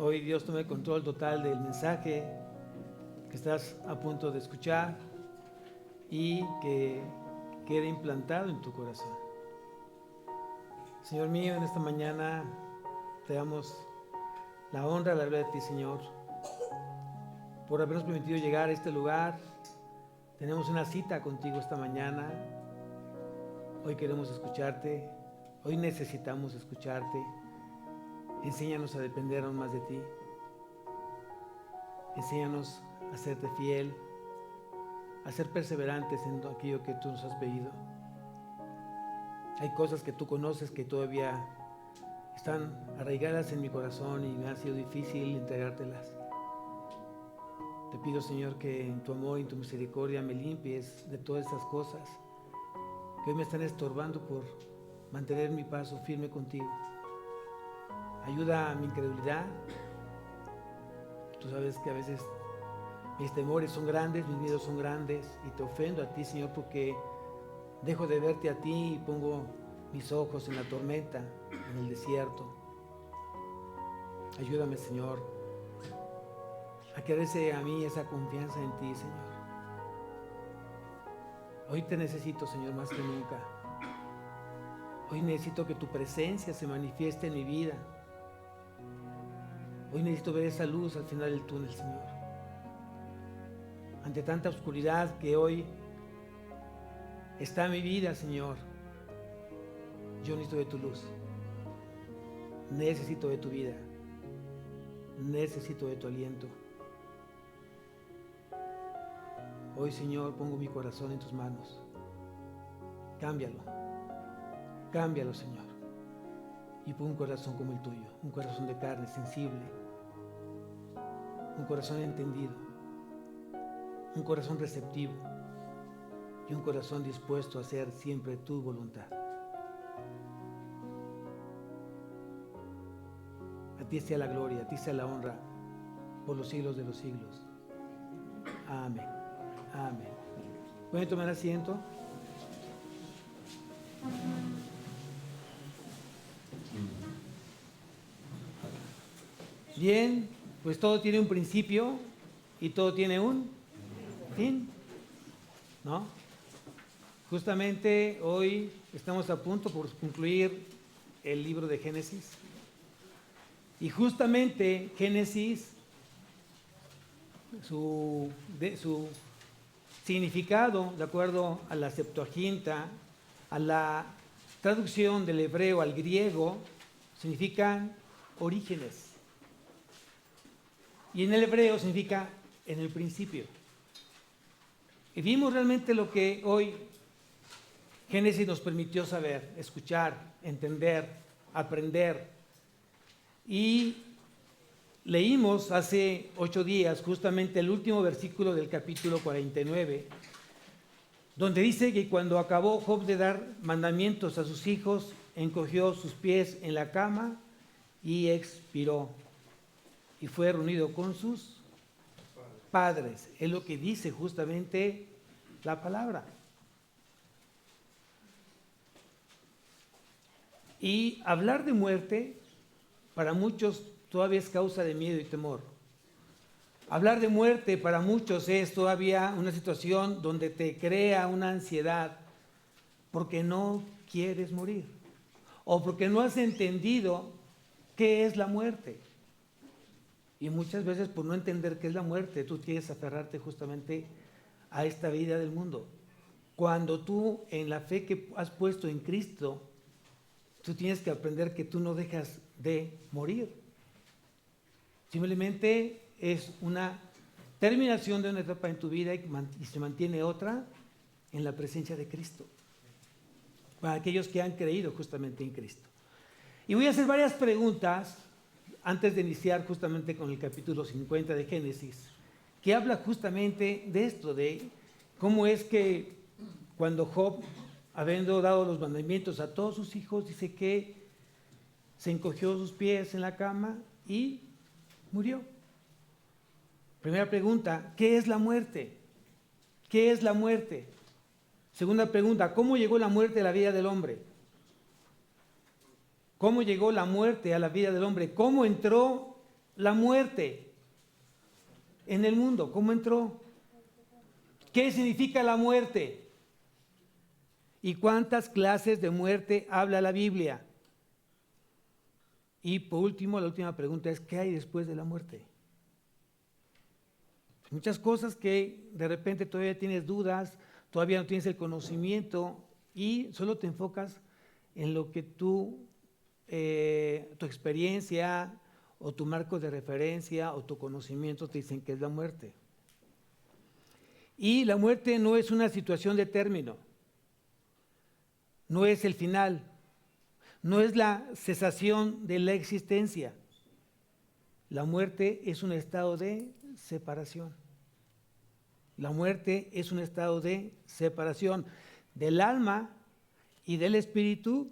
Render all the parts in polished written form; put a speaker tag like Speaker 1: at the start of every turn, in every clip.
Speaker 1: hoy Dios tome el control total del mensaje que estás a punto de escuchar y que quede implantado en tu corazón. Señor mío, en esta mañana te damos la honra, la gloria de ti, Señor, por habernos permitido llegar a este lugar. Tenemos una cita contigo esta mañana. Hoy queremos escucharte, hoy necesitamos escucharte. Enséñanos a depender aún más de ti. Enséñanos a serte fiel, a ser perseverantes en aquello que tú nos has pedido. Hay cosas que tú conoces que todavía están arraigadas en mi corazón y me ha sido difícil entregártelas. Te pido, Señor, que en tu amor y en tu misericordia me limpies de todas estas cosas que hoy me están estorbando por mantener mi paso firme contigo. Ayuda a mi incredulidad. Tú sabes que a veces mis temores son grandes, mis miedos son grandes y te ofendo a ti, Señor, porque dejo de verte a ti y pongo mis ojos en la tormenta, en el desierto. Ayúdame, Señor, a que crece a mí esa confianza en ti, Señor. Hoy te necesito, Señor, más que nunca. Hoy necesito que tu presencia se manifieste en mi vida. Hoy necesito ver esa luz al final del túnel, Señor. Ante tanta oscuridad que hoy está en mi vida, Señor, yo necesito de tu luz. Necesito de tu vida. Necesito de tu aliento. Hoy, Señor, pongo mi corazón en tus manos. Cámbialo. Cámbialo, Señor. Y pon un corazón como el tuyo. Un corazón de carne, sensible. Un corazón entendido. Un corazón receptivo. Y un corazón dispuesto a hacer siempre tu voluntad. A ti sea la gloria, a ti sea la honra por los siglos de los siglos. Amén. Amén. ¿Pueden tomar asiento? Bien, pues todo tiene un principio y todo tiene un fin, ¿no? Justamente hoy estamos a punto por concluir el libro de Génesis. Y justamente Génesis, su significado, de acuerdo a la Septuaginta, a la traducción del hebreo al griego, significan orígenes. Y en el hebreo significa en el principio. Y vimos realmente lo que hoy Génesis nos permitió saber, escuchar, entender, aprender. Y leímos hace 8 días justamente el último versículo del capítulo 49, donde dice que cuando acabó Job de dar mandamientos a sus hijos, encogió sus pies en la cama y expiró. Y fue reunido con sus padres. Es lo que dice justamente la palabra. Y hablar de muerte para muchos todavía es causa de miedo y temor. Hablar de muerte para muchos es todavía una situación donde te crea una ansiedad porque no quieres morir o porque no has entendido qué es la muerte. Y muchas veces por no entender qué es la muerte, tú quieres aferrarte justamente a esta vida del mundo. Cuando tú en la fe que has puesto en Cristo, tú tienes que aprender que tú no dejas de morir. Simplemente es una terminación de una etapa en tu vida y se mantiene otra en la presencia de Cristo. Para aquellos que han creído justamente en Cristo. Y voy a hacer varias preguntas antes de iniciar justamente con el capítulo 50 de Génesis, que habla justamente de esto, de cómo es que cuando Job, habiendo dado los mandamientos a todos sus hijos, dice que se encogió sus pies en la cama y murió. Primera pregunta, ¿qué es la muerte? ¿Qué es la muerte? Segunda pregunta, ¿cómo llegó la muerte a la vida del hombre? ¿Cómo llegó la muerte a la vida del hombre? ¿Cómo entró la muerte en el mundo? ¿Cómo entró? ¿Qué significa la muerte? ¿Y cuántas clases de muerte habla la Biblia? Y por último, la última pregunta es, ¿qué hay después de la muerte? Muchas cosas que de repente todavía tienes dudas, todavía no tienes el conocimiento y solo te enfocas en lo que tu experiencia o tu marco de referencia o tu conocimiento te dicen que es la muerte. Y la muerte no es una situación de término, no es el final, no es la cesación de la existencia. La muerte es un estado de separación. La muerte es un estado de separación del alma y del espíritu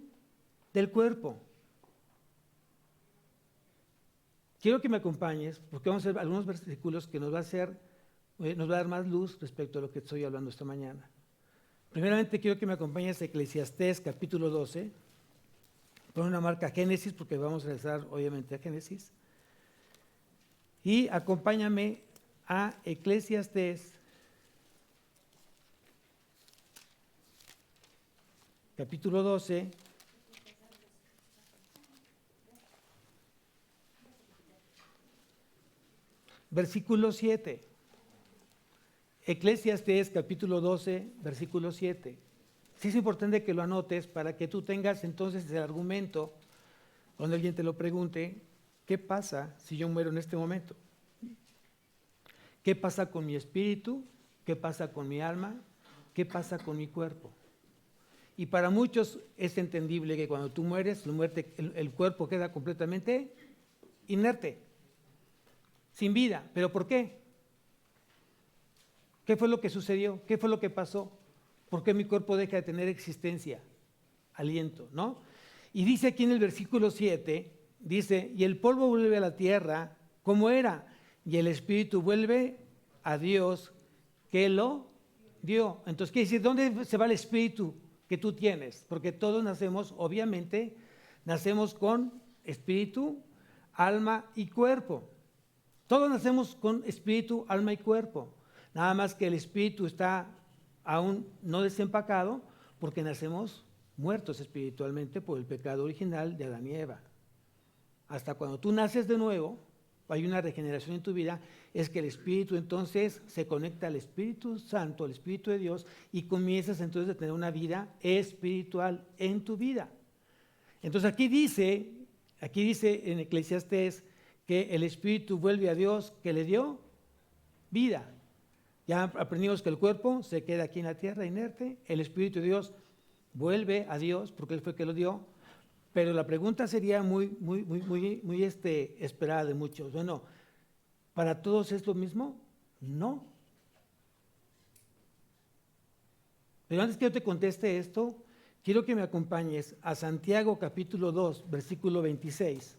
Speaker 1: del cuerpo. Quiero que me acompañes porque vamos a ver algunos versículos que nos va a dar más luz respecto a lo que estoy hablando esta mañana. Primeramente quiero que me acompañes a Eclesiastés capítulo 12. Pon una marca a Génesis porque vamos a regresar obviamente a Génesis. Y acompáñame a Eclesiastés capítulo 12. Versículo 7. Eclesiastés capítulo 12, versículo 7. Sí es importante que lo anotes para que tú tengas entonces el argumento cuando alguien te lo pregunte, ¿qué pasa si yo muero en este momento? ¿Qué pasa con mi espíritu? ¿Qué pasa con mi alma? ¿Qué pasa con mi cuerpo? Y para muchos es entendible que cuando tú mueres, el cuerpo queda completamente inerte, sin vida. ¿Pero por qué? ¿Qué fue lo que sucedió? ¿Qué fue lo que pasó? ¿Por qué mi cuerpo deja de tener existencia, aliento, no? Y dice aquí en el versículo 7, dice, y el polvo vuelve a la tierra como era, y el espíritu vuelve a Dios que lo dio. Entonces, ¿qué dice? ¿Dónde se va el espíritu que tú tienes? Porque todos nacemos, obviamente, nacemos con espíritu, alma y cuerpo. Todos nacemos con espíritu, alma y cuerpo. Nada más que el espíritu está aún no desempacado porque nacemos muertos espiritualmente por el pecado original de Adán y Eva. Hasta cuando tú naces de nuevo, hay una regeneración en tu vida, es que el espíritu entonces se conecta al Espíritu Santo, al Espíritu de Dios, y comienzas entonces a tener una vida espiritual en tu vida. Entonces aquí dice en Eclesiastés que el espíritu vuelve a Dios que le dio vida. Ya aprendimos que el cuerpo se queda aquí en la tierra inerte, el espíritu de Dios vuelve a Dios porque Él fue el que lo dio, pero la pregunta sería muy esperada de muchos. Bueno, ¿para todos es lo mismo? No. Pero antes que yo te conteste esto, quiero que me acompañes a Santiago capítulo 2, versículo 26.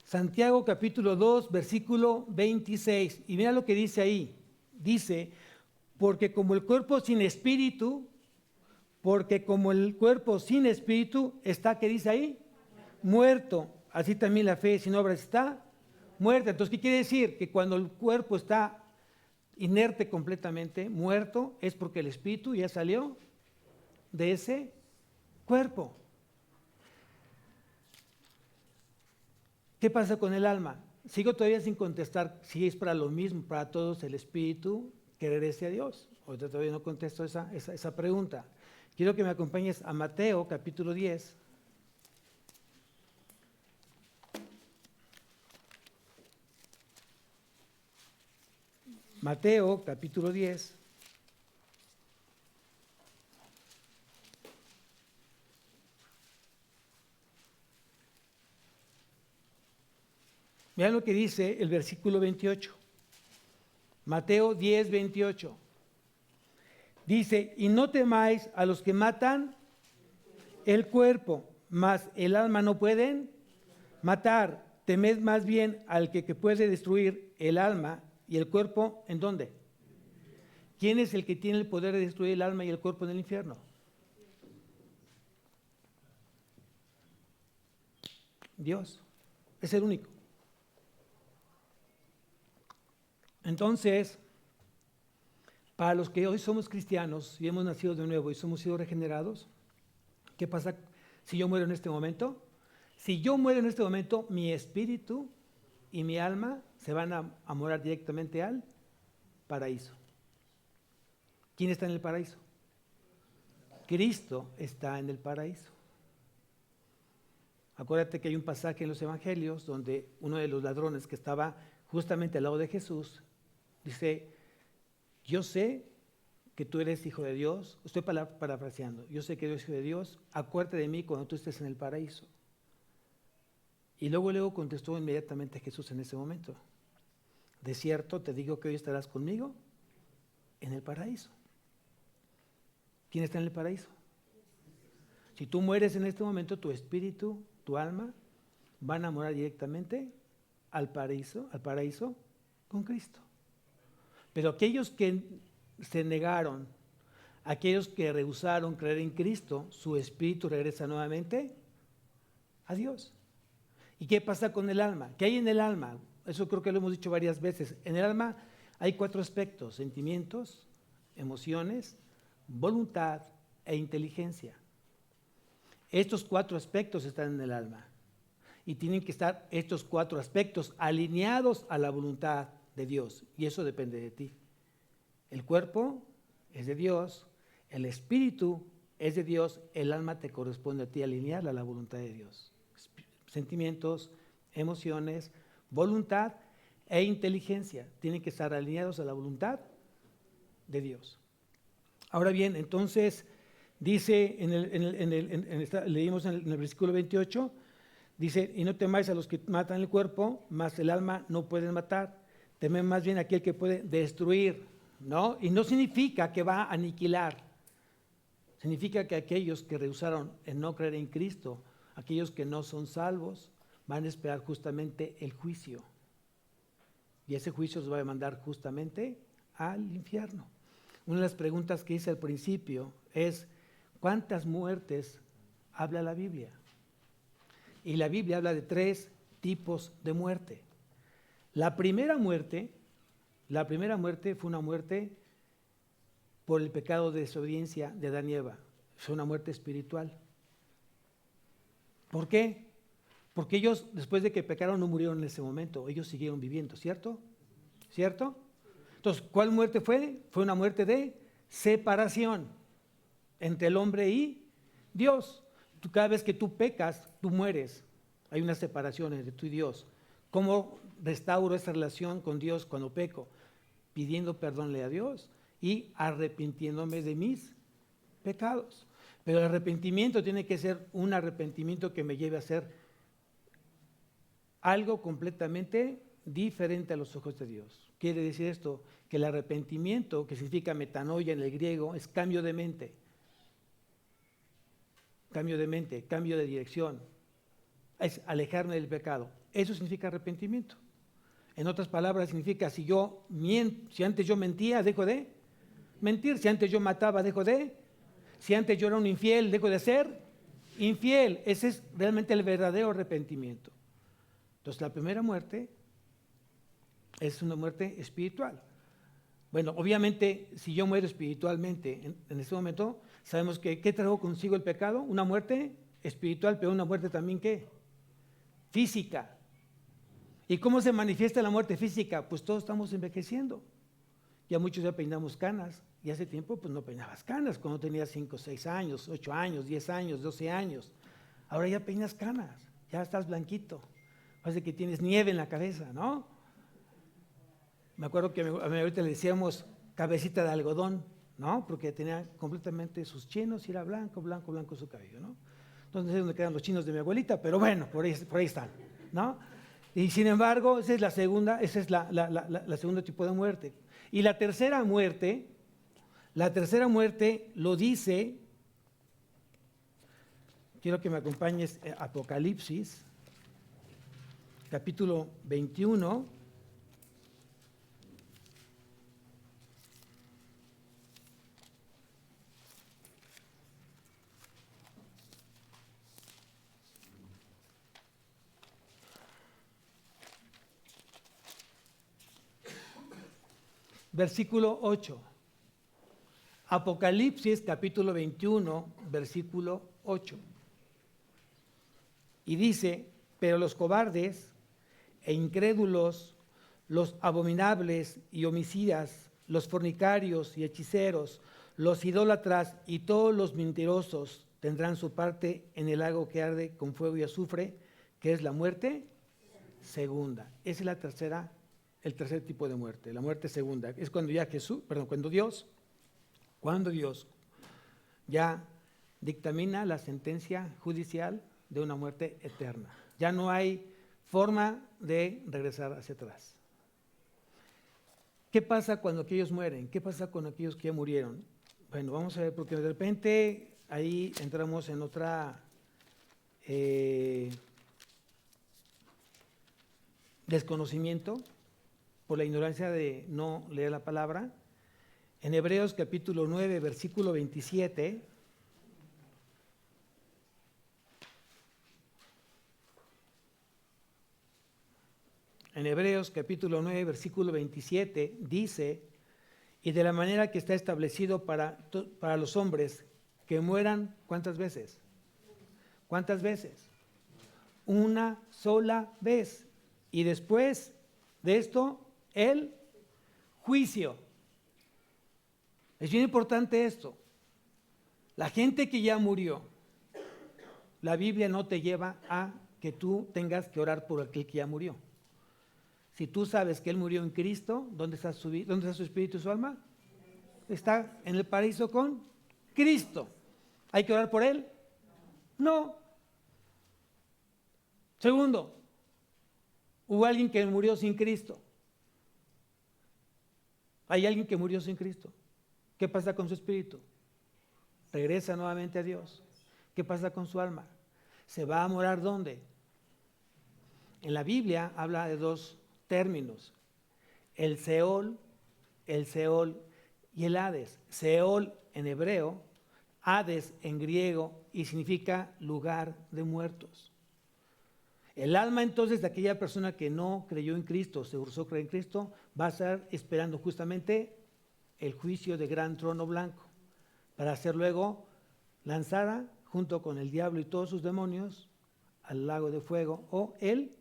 Speaker 1: Santiago capítulo 2, versículo 26. Y mira lo que dice ahí. Dice, porque como el cuerpo sin espíritu está, ¿qué dice ahí? Muerto. Así también la fe sin obras está muerta. Entonces, ¿qué quiere decir? Que cuando el cuerpo está inerte completamente, muerto, es porque el espíritu ya salió de ese cuerpo. ¿Qué pasa con el alma? Sigo todavía sin contestar si es para lo mismo, para todos el espíritu que regrese a Dios. Ahorita todavía no contesto esa pregunta. Quiero que me acompañes a Mateo capítulo 10. Mateo capítulo 10. Vean lo que dice el versículo 28. Mateo 10, 28. Dice, y no temáis a los que matan el cuerpo, mas el alma no pueden matar. temed más bien al que puede destruir el alma y el cuerpo, ¿en dónde? ¿Quién es el que tiene el poder de destruir el alma y el cuerpo en el infierno? Dios. Es el único. Entonces, para los que hoy somos cristianos y hemos nacido de nuevo y somos sido regenerados, ¿qué pasa si yo muero en este momento? Si yo muero en este momento, mi espíritu y mi alma se van a morar directamente al paraíso. ¿Quién está en el paraíso? Cristo está en el paraíso. Acuérdate que hay un pasaje en los evangelios donde uno de los ladrones que estaba justamente al lado de Jesús dice: yo sé que tú eres hijo de Dios, estoy parafraseando, yo sé que eres hijo de Dios, acuérdate de mí cuando tú estés en el paraíso. Y luego contestó inmediatamente Jesús en ese momento: de cierto te digo que hoy estarás conmigo en el paraíso. ¿Quién está en el paraíso? Si tú mueres en este momento, tu espíritu, tu alma, van a morar directamente al paraíso con Cristo. Pero aquellos que se negaron, aquellos que rehusaron creer en Cristo, su espíritu regresa nuevamente a Dios. ¿Y qué pasa con el alma? ¿Qué hay en el alma? Eso creo que lo hemos dicho varias veces. En el alma hay 4 aspectos: sentimientos, emociones, voluntad e inteligencia. Estos 4 aspectos están en el alma y tienen que estar estos 4 aspectos alineados a la voluntad de Dios, y eso depende de ti. El cuerpo es de Dios, el espíritu es de Dios, el alma te corresponde a ti alinearla a la voluntad de Dios. Sentimientos, emociones, voluntad e inteligencia tienen que estar alineados a la voluntad de Dios. Ahora bien, entonces dice, leímos en el versículo 28, dice: y no temáis a los que matan el cuerpo, mas el alma no pueden matar. Temed más bien a aquel que puede destruir, ¿no? Y no significa que va a aniquilar. Significa que aquellos que rehusaron en no creer en Cristo, aquellos que no son salvos, van a esperar justamente el juicio. Y ese juicio los va a mandar justamente al infierno. Una de las preguntas que hice al principio es: ¿cuántas muertes habla la Biblia? Y la Biblia habla de 3 tipos de muerte. La primera muerte fue una muerte por el pecado de desobediencia de Adán y Eva. Fue una muerte espiritual. ¿Por qué? Porque ellos, después de que pecaron, no murieron en ese momento. Ellos siguieron viviendo, ¿cierto? ¿Cierto? Entonces, ¿cuál muerte fue? Fue una muerte de separación entre el hombre y Dios. Cada vez que tú pecas, tú mueres. Hay una separación entre tú y Dios. ¿Cómo restauro esa relación con Dios cuando peco? Pidiendo perdónle a Dios y arrepintiéndome de mis pecados. Pero el arrepentimiento tiene que ser un arrepentimiento que me lleve a hacer algo completamente diferente a los ojos de Dios. Quiere decir esto, que el arrepentimiento, que significa metanoia en el griego, es cambio de mente. Cambio de mente, cambio de dirección. Es alejarme del pecado. Eso significa arrepentimiento. En otras palabras, significa si antes yo mentía, dejo de mentir. Si antes yo mataba, dejo de. Si antes yo era un infiel, dejo de ser infiel. Ese es realmente el verdadero arrepentimiento. Entonces, la primera muerte es una muerte espiritual. Bueno, obviamente, si yo muero espiritualmente en este momento, sabemos que ¿qué trajo consigo el pecado? Una muerte espiritual, pero una muerte también ¿qué? Física. ¿Y cómo se manifiesta la muerte física? Pues todos estamos envejeciendo. Ya muchos ya peinamos canas, y hace tiempo pues no peinabas canas, cuando tenías 5, 6 años, 8 años, 10 años, 12 años. Ahora ya peinas canas, ya estás blanquito. Parece que tienes nieve en la cabeza, ¿no? Me acuerdo que a mi ahorita le decíamos cabecita de algodón, ¿no? Porque tenía completamente sus chinos y era blanco, blanco, blanco su cabello, ¿no? Entonces no sé dónde quedan los chinos de mi abuelita, pero bueno, por ahí están, ¿no? Y sin embargo, esa es la segunda tipo de muerte. Y la tercera muerte lo dice, quiero que me acompañes, Apocalipsis, capítulo 21. Versículo 8. Apocalipsis capítulo 21, versículo 8. Y dice, pero los cobardes e incrédulos, los abominables y homicidas, los fornicarios y hechiceros, los idólatras y todos los mentirosos tendrán su parte en el lago que arde con fuego y azufre, que es la muerte segunda. Esa es la tercera, el tercer tipo de muerte, la muerte segunda. Es cuando ya cuando Dios ya dictamina la sentencia judicial de una muerte eterna. Ya no hay forma de regresar hacia atrás. ¿Qué pasa cuando aquellos mueren? ¿Qué pasa con aquellos que ya murieron? Bueno, vamos a ver, porque de repente ahí entramos en otra desconocimiento por la ignorancia de no leer la palabra. En Hebreos capítulo 9, versículo 27, en Hebreos capítulo 9, versículo 27, dice, y de la manera que está establecido para los hombres que mueran, ¿cuántas veces? ¿Cuántas veces? Una sola vez. Y después de esto, el juicio. Es bien importante esto. La gente que ya murió, la Biblia no te lleva a que tú tengas que orar por aquel que ya murió. Si tú sabes que Él murió en Cristo, ¿dónde está su espíritu y su alma? Está en el paraíso con Cristo. ¿Hay que orar por Él? No. Segundo, hubo alguien que murió sin Cristo. Hay alguien que murió sin Cristo. ¿Qué pasa con su espíritu? Regresa nuevamente a Dios. ¿Qué pasa con su alma? ¿Se va a morar dónde? En la Biblia habla de dos términos, el Seol y el Hades. Seol en hebreo, Hades en griego y significa lugar de muertos. El alma entonces de aquella persona que no creyó en Cristo, se rehusó a creer en Cristo, va a estar esperando justamente el juicio de gran trono blanco para ser luego lanzada junto con el diablo y todos sus demonios al lago de fuego o el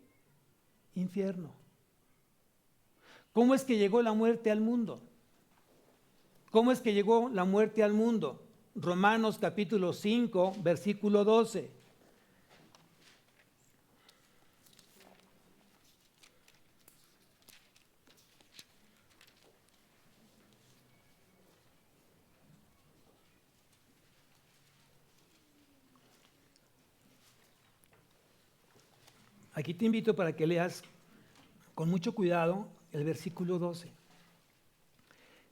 Speaker 1: infierno. ¿Cómo es que llegó la muerte al mundo? ¿Cómo es que llegó la muerte al mundo? Romanos capítulo 5, versículo 12. Aquí te invito para que leas con mucho cuidado el versículo 12.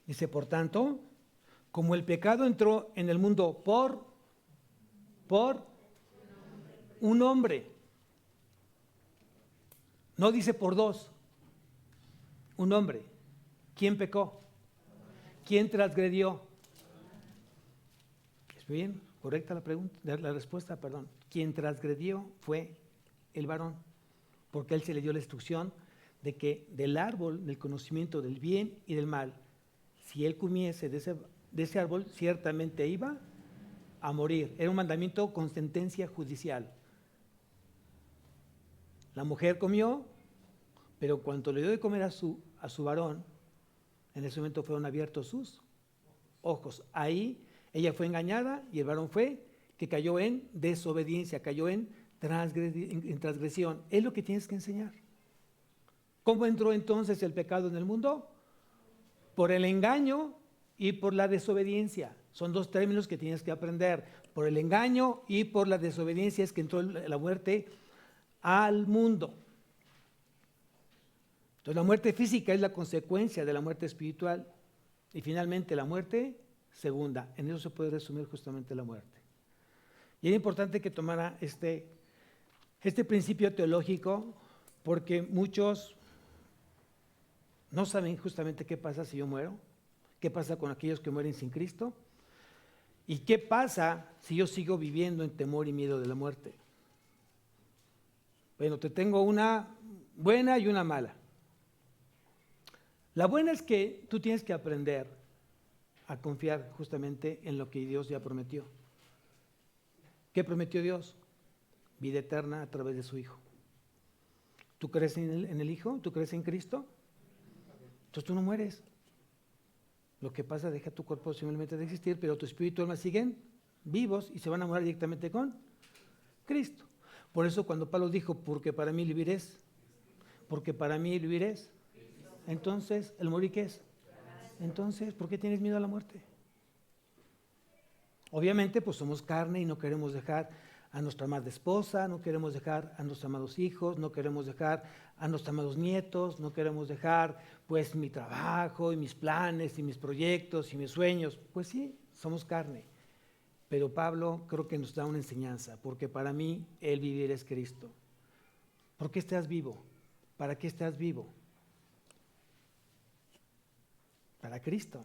Speaker 1: Dice, por tanto, como el pecado entró en el mundo por un hombre. No dice por dos, un hombre. ¿Quién pecó? ¿Quién transgredió? ¿Es bien? ¿Correcta la pregunta? La respuesta, perdón. Quien transgredió fue el varón, porque él se le dio la instrucción de que del árbol del conocimiento del bien y del mal, si él comiese de ese árbol, ciertamente iba a morir. Era un mandamiento con sentencia judicial. La mujer comió, pero cuando le dio de comer a su varón, en ese momento fueron abiertos sus ojos. Ahí ella fue engañada y el varón fue que cayó en desobediencia, cayó en transgresión. Es lo que tienes que enseñar. ¿Cómo entró entonces el pecado en el mundo? Por el engaño y por la desobediencia. Son dos términos que tienes que aprender. Por el engaño y por la desobediencia es que entró la muerte al mundo. Entonces la muerte física es la consecuencia de la muerte espiritual y finalmente la muerte segunda. En eso se puede resumir justamente la muerte. Y es importante que tomara este principio teológico porque muchos no saben justamente qué pasa si yo muero, qué pasa con aquellos que mueren sin Cristo y qué pasa si yo sigo viviendo en temor y miedo de la muerte. Bueno, te tengo una buena y una mala. La buena es que tú tienes que aprender a confiar justamente en lo que Dios ya prometió. ¿Qué prometió Dios? Vida eterna a través de su Hijo. ¿Tú crees en el Hijo? ¿Tú crees en Cristo? Entonces tú no mueres. Lo que pasa, deja tu cuerpo simplemente de existir, pero tu espíritu y tu alma siguen vivos y se van a morir directamente con Cristo. Por eso cuando Pablo dijo, porque para mí vivir es, porque para mí vivir es, entonces, ¿el morir qué es? Entonces, ¿por qué tienes miedo a la muerte? Obviamente, pues somos carne y no queremos dejar a nuestra amada esposa, no queremos dejar a nuestros amados hijos, no queremos dejar a nuestros amados nietos, no queremos dejar pues mi trabajo y mis planes y mis proyectos y mis sueños. Pues sí, somos carne. Pero Pablo creo que nos da una enseñanza, porque para mí el vivir es Cristo. ¿Por qué estás vivo? ¿Para qué estás vivo? Para Cristo.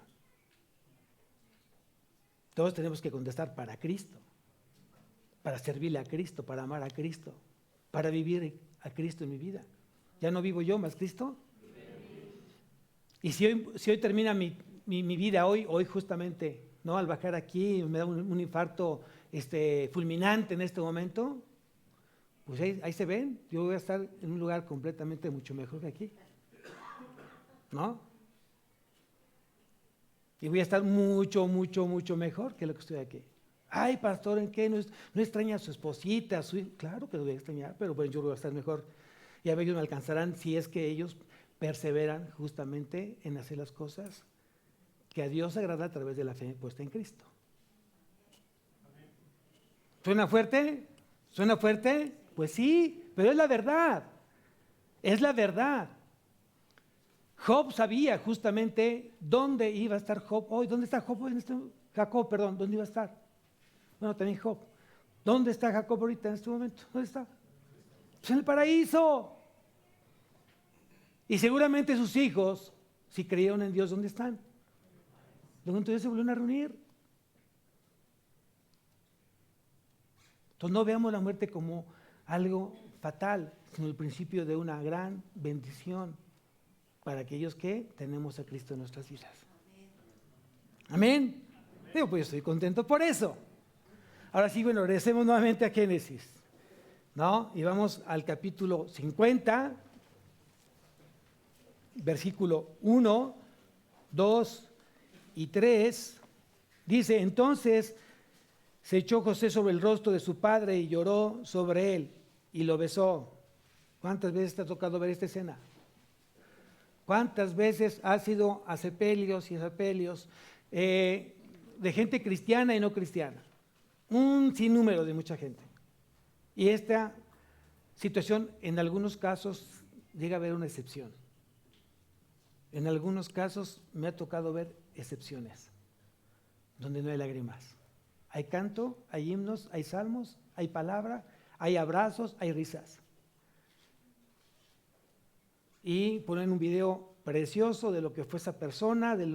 Speaker 1: Todos tenemos que contestar para Cristo, para servirle a Cristo, para amar a Cristo, para vivir a Cristo en mi vida. Ya no vivo yo, más Cristo. Y si hoy termina mi vida, hoy justamente, ¿no? Al bajar aquí me da un infarto fulminante en este momento, pues ahí se ven, yo voy a estar en un lugar completamente mucho mejor que aquí, ¿no? Y voy a estar mucho, mucho, mucho mejor que lo que estoy aquí. Ay, pastor, ¿en qué? ¿No extraña a su esposita? Claro que lo voy a extrañar, pero bueno, yo voy a estar mejor. Y a ver, ellos me alcanzarán si es que ellos perseveran justamente en hacer las cosas que a Dios agrada a través de la fe puesta en Cristo. ¿Suena fuerte? ¿Suena fuerte? Pues sí, pero es la verdad. Es la verdad. Job sabía justamente dónde iba a estar Job hoy. ¿Dónde está Job hoy? Jacob, perdón, ¿dónde iba a estar? Bueno, también Job. ¿Dónde está Jacob ahorita en este momento? ¿Dónde está? Pues en el paraíso. Y seguramente sus hijos, si creyeron en Dios, ¿dónde están? Luego entonces se volvieron a reunir. Entonces no veamos la muerte como algo fatal, sino el principio de una gran bendición para aquellos que tenemos a Cristo en nuestras vidas. Amén. Digo, pues yo estoy contento por eso. Ahora sí, bueno, regresemos nuevamente a Génesis, ¿no? Y vamos al capítulo 50, versículo 1, 2 y 3. Dice, entonces se echó José sobre el rostro de su padre y lloró sobre él y lo besó. ¿Cuántas veces te ha tocado ver esta escena? ¿Cuántas veces has ido a sepelios y sepelios de gente cristiana y no cristiana? Un sinnúmero de mucha gente. Y esta situación en algunos casos llega a haber una excepción. En algunos casos me ha tocado ver excepciones, donde no hay lágrimas. Hay canto, hay himnos, hay salmos, hay palabra, hay abrazos, hay risas. Y ponen un video precioso de lo que fue esa persona, de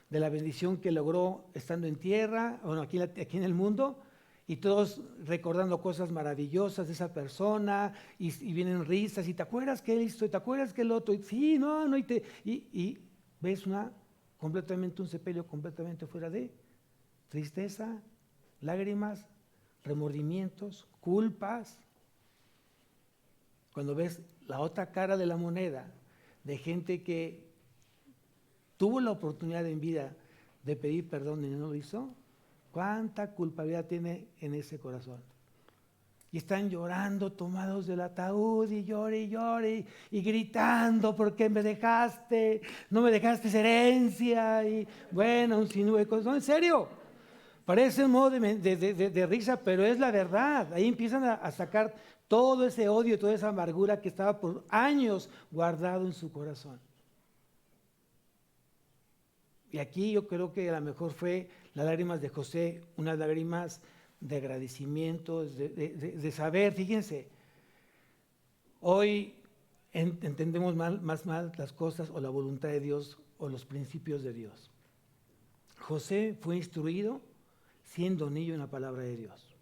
Speaker 1: la bendición que logró estando en tierra, bueno, aquí en el mundo, y todos recordando cosas maravillosas de esa persona, y vienen risas, y te acuerdas que él hizo, y te acuerdas que el otro, y, sí, no, y ves un sepelio completamente fuera de tristeza, lágrimas, remordimientos, culpas. Cuando ves la otra cara de la moneda, de gente que tuvo la oportunidad en vida de pedir perdón y no lo hizo, cuánta culpabilidad tiene en ese corazón. Y están llorando, tomados del ataúd, y llore, y gritando, porque me dejaste, no me dejaste herencia, y bueno, un sinnúmero de cosas. No, en serio, parece un modo de risa, pero es la verdad. Ahí empiezan a sacar todo ese odio, toda esa amargura que estaba por años guardado en su corazón. Y aquí yo creo que a lo mejor fue las lágrimas de José, unas lágrimas de agradecimiento, de saber, fíjense, hoy entendemos más mal las cosas o la voluntad de Dios o los principios de Dios. José fue instruido siendo niño en la palabra de Dios.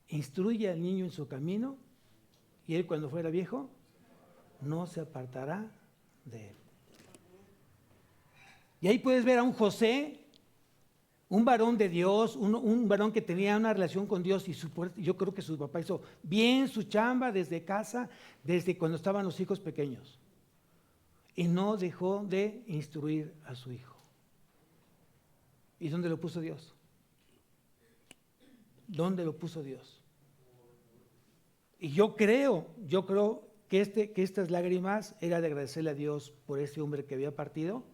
Speaker 1: Instruye al niño en su camino y él cuando fuera viejo no se apartará de él. Y ahí puedes ver a un José, un varón de Dios, un varón que tenía una relación con Dios y yo creo que su papá hizo bien su chamba desde casa, desde cuando estaban los hijos pequeños. Y no dejó de instruir a su hijo. ¿Y dónde lo puso Dios? ¿Dónde lo puso Dios? Y yo creo que estas lágrimas era de agradecerle a Dios por ese hombre que había partido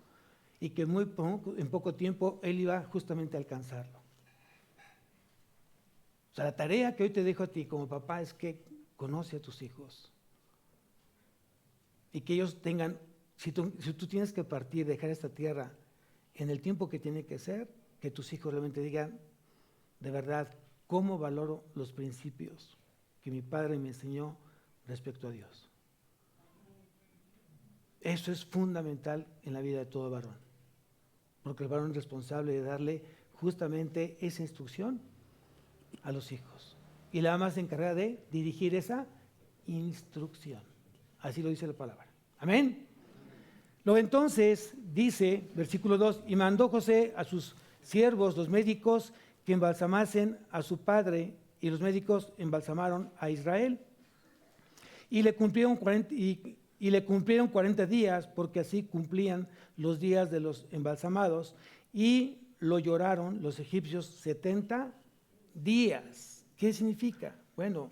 Speaker 1: y que en poco tiempo él iba justamente a alcanzarlo. O sea, la tarea que hoy te dejo a ti como papá es que conoce a tus hijos y que ellos tengan, si tú tienes que partir, dejar esta tierra en el tiempo que tiene que ser, que tus hijos realmente digan, de verdad, cómo valoro los principios que mi padre me enseñó respecto a Dios. Eso es fundamental en la vida de todo varón, porque el varón es responsable de darle justamente esa instrucción a los hijos. Y la mamá se encarga de dirigir esa instrucción. Así lo dice la palabra. Amén. Luego entonces dice, versículo 2, y mandó José a sus siervos, los médicos, que embalsamasen a su padre, y los médicos embalsamaron a Israel. Y le cumplieron 40 días, porque así cumplían los días de los embalsamados, y lo lloraron los egipcios 70 días. ¿Qué significa? Bueno,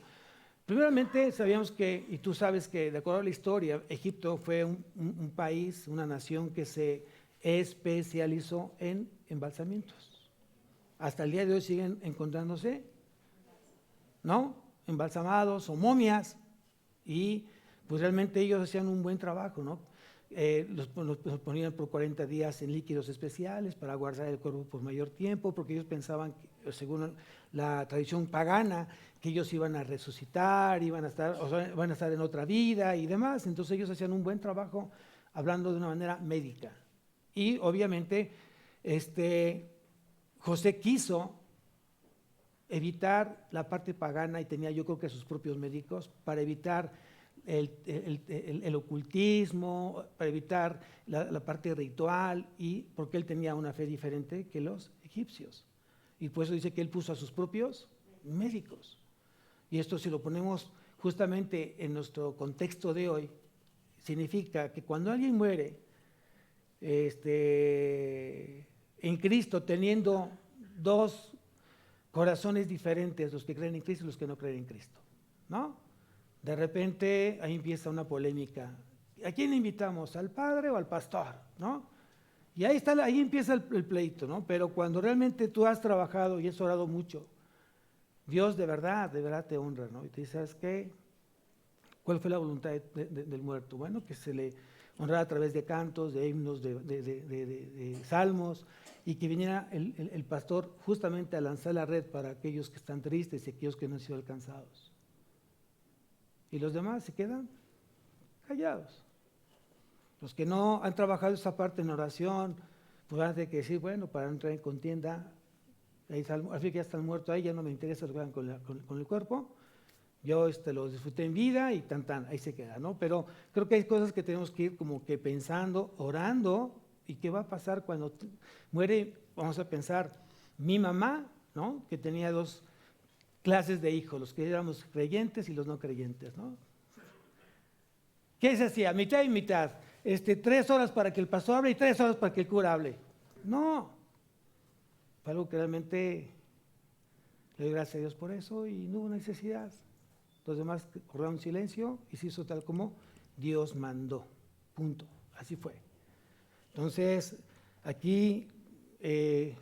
Speaker 1: primeramente sabíamos que, y tú sabes que de acuerdo a la historia, Egipto fue un país, una nación que se especializó en embalsamientos. Hasta el día de hoy siguen encontrándose, ¿no? Embalsamados o momias, y pues realmente ellos hacían un buen trabajo, ¿no? Los ponían por 40 días en líquidos especiales para guardar el cuerpo por mayor tiempo, porque ellos pensaban, según la tradición pagana, que ellos iban a resucitar, iban a estar en otra vida y demás. Entonces ellos hacían un buen trabajo hablando de una manera médica. Y obviamente José quiso evitar la parte pagana y tenía yo creo que sus propios médicos para evitar el ocultismo, para evitar la parte ritual, y porque él tenía una fe diferente que los egipcios. Y por eso dice que él puso a sus propios médicos. Y esto, si lo ponemos justamente en nuestro contexto de hoy, significa que cuando alguien muere en Cristo, teniendo dos corazones diferentes, los que creen en Cristo y los que no creen en Cristo, ¿no? De repente ahí empieza una polémica. ¿A quién invitamos? ¿Al padre o al pastor? ¿No? Y ahí empieza el pleito, ¿no? Pero cuando realmente tú has trabajado y has orado mucho, Dios de verdad te honra, ¿no? Y te dice, ¿sabes qué? ¿Cuál fue la voluntad del muerto? Bueno, que se le honrara a través de cantos, de himnos, de salmos, y que viniera el pastor justamente a lanzar la red para aquellos que están tristes y aquellos que no han sido alcanzados. Y los demás se quedan callados. Los que no han trabajado esa parte en oración, pues van a tener que decir, bueno, para no entrar en contienda, al fin que ya están muertos ahí, ya no me interesa lo que hagan con el cuerpo. Yo los disfruté en vida y ahí se queda, ¿no? Pero creo que hay cosas que tenemos que ir como que pensando, orando, y qué va a pasar cuando muere. Vamos a pensar, mi mamá, ¿no? Que tenía dos clases de hijos, los que éramos creyentes y los no creyentes, ¿no? ¿Qué se hacía? Mitad y mitad. 3 horas para que el pastor hable y 3 horas para que el cura hable. No. Fue algo que realmente le doy gracias a Dios por eso y no hubo necesidad. Los demás guardaron silencio y se hizo tal como Dios mandó. Punto. Así fue. Entonces, aquí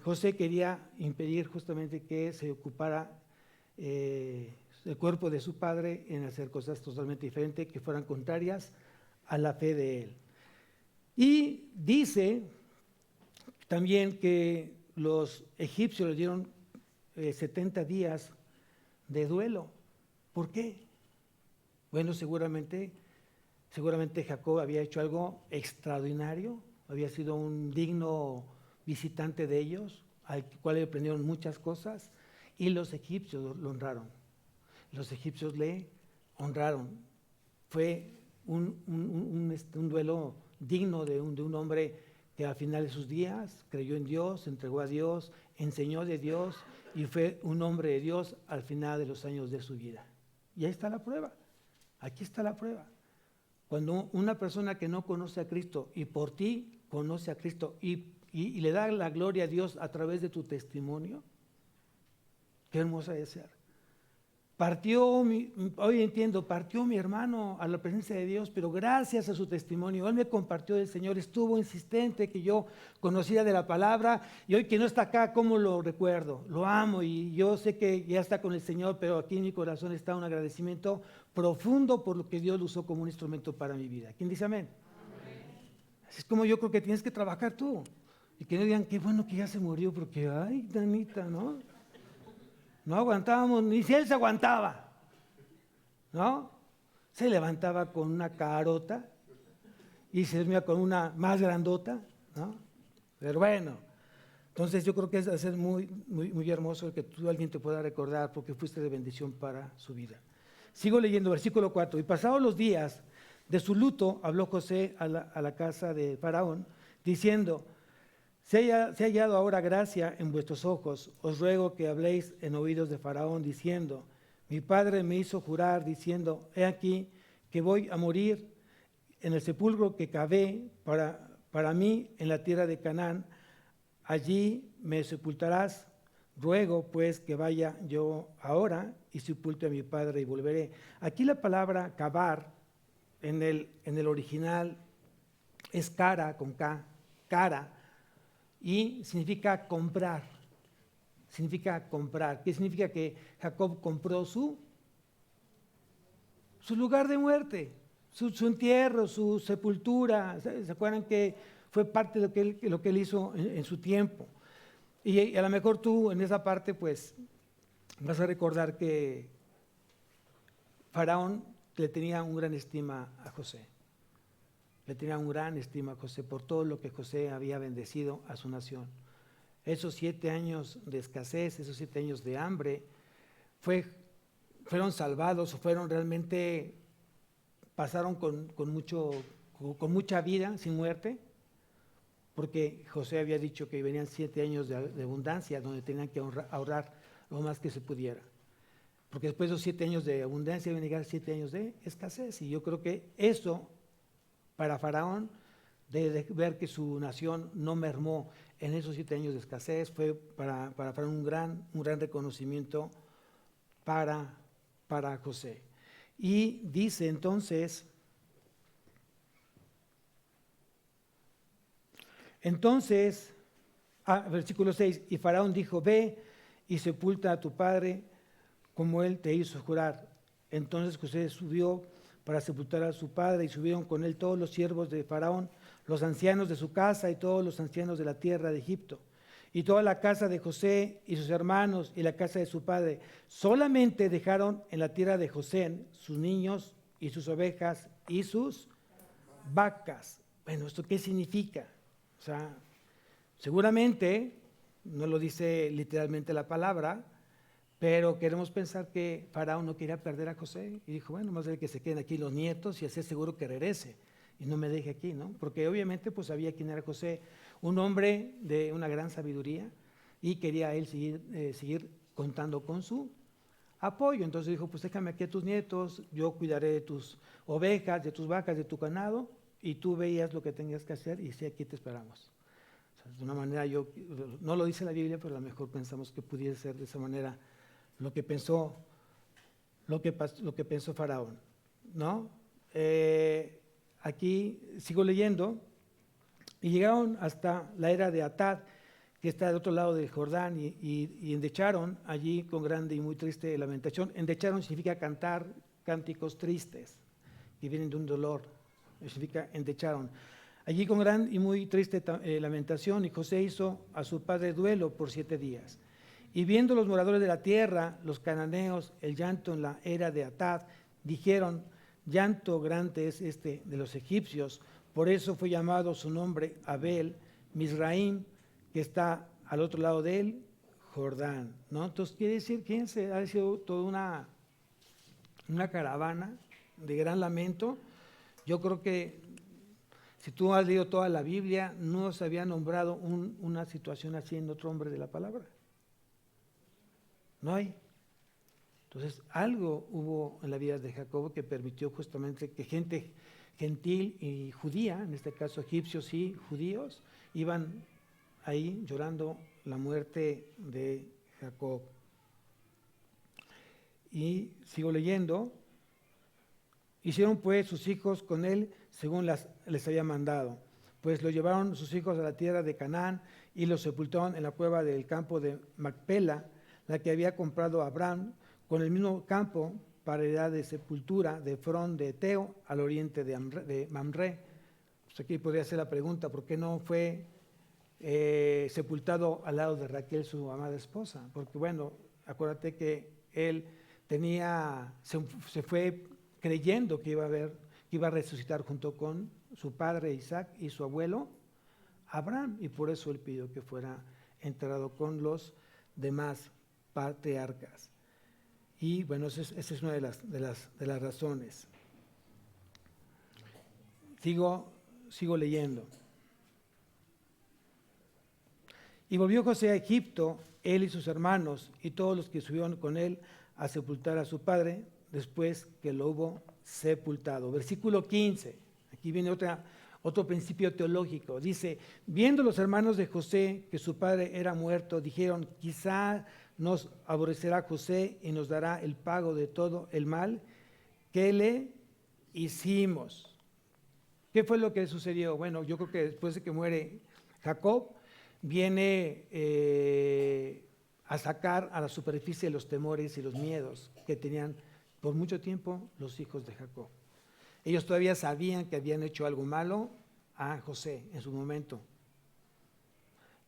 Speaker 1: José quería impedir justamente que se ocupara el cuerpo de su padre en hacer cosas totalmente diferentes que fueran contrarias a la fe de él. Y dice también que los egipcios le dieron 70 días de duelo. ¿Por qué? Bueno, seguramente Seguramente Jacob había hecho algo extraordinario, había sido un digno visitante de ellos, al cual le aprendieron muchas cosas, y los egipcios lo honraron. Los egipcios le honraron. Fue un duelo digno de un hombre que al final de sus días creyó en Dios, se entregó a Dios, enseñó de Dios y fue un hombre de Dios al final de los años de su vida. Y ahí está la prueba, aquí está la prueba. Cuando una persona que no conoce a Cristo y por ti conoce a Cristo y le da la gloria a Dios a través de tu testimonio, qué hermosa es ser. Hoy entiendo, partió mi hermano a la presencia de Dios, pero gracias a su testimonio, él me compartió del Señor, estuvo insistente que yo conocía de la palabra, y hoy que no está acá, ¿cómo lo recuerdo? Lo amo y yo sé que ya está con el Señor, pero aquí en mi corazón está un agradecimiento profundo por lo que Dios lo usó como un instrumento para mi vida. ¿Quién dice amén? Amén. Así es como yo creo que tienes que trabajar tú, y que no digan, qué bueno que ya se murió, porque, ay, Danita, ¿no? No aguantábamos, ni si él se aguantaba, ¿no? Se levantaba con una carota y se dormía con una más grandota, ¿no? Pero bueno, entonces yo creo que es ser muy, muy, muy hermoso el que alguien te pueda recordar porque fuiste de bendición para su vida. Sigo leyendo, versículo 4. Y pasados los días de su luto, habló José a la casa de Faraón, diciendo: Se ha hallado ahora gracia en vuestros ojos, os ruego que habléis en oídos de Faraón, diciendo: mi padre me hizo jurar, diciendo: he aquí que voy a morir en el sepulcro que cavé para mí en la tierra de Canaán, allí me sepultarás. Ruego pues que vaya yo ahora y sepulte a mi padre y volveré. Aquí la palabra cavar en el original es cara con K, cara. Y significa comprar. Significa comprar. ¿Qué significa? Que Jacob compró su lugar de muerte, su entierro, su sepultura. ¿Se acuerdan que fue parte de lo que él hizo en su tiempo? Y a lo mejor tú en esa parte pues vas a recordar que Faraón le tenía un gran estima a José. Le tenía un gran estima a José por todo lo que José había bendecido a su nación. Esos 7 años de escasez, esos 7 años de hambre, fueron salvados, fueron realmente, pasaron con mucha vida, sin muerte, porque José había dicho que venían 7 años de abundancia, donde tenían que ahorrar lo más que se pudiera. Porque después de esos 7 años de abundancia iban a llegar 7 años de escasez, y yo creo que eso, para Faraón, de ver que su nación no mermó en esos 7 años de escasez, fue para Faraón un gran reconocimiento para José. Y dice entonces, versículo 6, y Faraón dijo: ve y sepulta a tu padre como él te hizo jurar. Entonces José subió para sepultar a su padre, y subieron con él todos los siervos de Faraón, los ancianos de su casa y todos los ancianos de la tierra de Egipto, y toda la casa de José y sus hermanos y la casa de su padre. Solamente dejaron en la tierra de José sus niños y sus ovejas y sus vacas. Bueno, ¿esto qué significa? O sea, seguramente, no lo dice literalmente la palabra, pero queremos pensar que Faraón no quería perder a José y dijo: bueno, más vale que se queden aquí los nietos y así es seguro que regrese y no me deje aquí, ¿no? Porque obviamente pues sabía quién era José, un hombre de una gran sabiduría, y quería él seguir contando con su apoyo. Entonces dijo: pues déjame aquí a tus nietos, yo cuidaré de tus ovejas, de tus vacas, de tu ganado, y tú veías lo que tengas que hacer y sí, aquí te esperamos. O sea, de una manera, no lo dice la Biblia, pero a lo mejor pensamos que pudiese ser de esa manera lo que pensó Faraón, ¿no? Aquí sigo leyendo, y llegaron hasta la era de Atad, que está del otro lado del Jordán, y endecharon allí con grande y muy triste lamentación. Endecharon significa cantar cánticos tristes, que vienen de un dolor, significa endecharon. Allí con gran y muy triste lamentación, y José hizo a su padre duelo por 7 días. Y viendo los moradores de la tierra, los cananeos, el llanto en la era de Atad, dijeron: llanto grande es este de los egipcios, por eso fue llamado su nombre Abel Mizraim, que está al otro lado del Jordán, ¿no? Entonces quiere decir que ha sido toda una caravana de gran lamento. Yo creo que si tú has leído toda la Biblia, no se había nombrado una situación así en otro hombre de la palabra. No hay. Entonces, algo hubo en la vida de Jacob que permitió justamente que gente gentil y judía, en este caso egipcios y judíos, iban ahí llorando la muerte de Jacob. Y sigo leyendo. Hicieron pues sus hijos con él según les había mandado, pues lo llevaron sus hijos a la tierra de Canaán y los sepultaron en la cueva del campo de Macpela, la que había comprado Abraham, con el mismo campo para heredad de sepultura de Efrón de Eteo al oriente de Mamre. Pues aquí podría ser la pregunta, ¿por qué no fue sepultado al lado de Raquel, su amada esposa? Porque bueno, acuérdate que él se fue creyendo que iba a resucitar junto con su padre Isaac y su abuelo Abraham, y por eso él pidió que fuera enterrado con los demás patriarcas. Y bueno, esa es una de las razones. Sigo leyendo. Y volvió José a Egipto, él y sus hermanos, y todos los que subieron con él a sepultar a su padre, después que lo hubo sepultado. Versículo 15, aquí viene otro principio teológico. Dice, viendo los hermanos de José que su padre era muerto, dijeron, quizá nos aborrecerá José y nos dará el pago de todo el mal que le hicimos. ¿Qué fue lo que sucedió? Bueno, yo creo que después de que muere Jacob, viene a sacar a la superficie los temores y los miedos que tenían por mucho tiempo los hijos de Jacob. Ellos todavía sabían que habían hecho algo malo a José en su momento.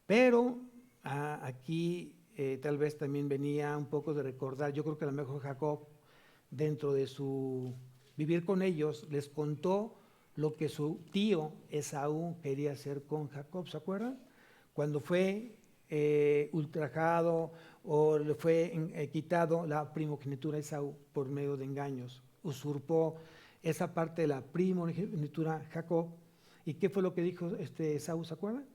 Speaker 1: Pero aquí tal vez también venía un poco de recordar, yo creo que a lo mejor Jacob, dentro de su vivir con ellos, les contó lo que su tío Esaú quería hacer con Jacob, ¿se acuerdan? Cuando fue ultrajado o le fue quitado la primogenitura a Esaú por medio de engaños, usurpó esa parte de la primogenitura Jacob. ¿Y qué fue lo que dijo Esaú, se acuerdan?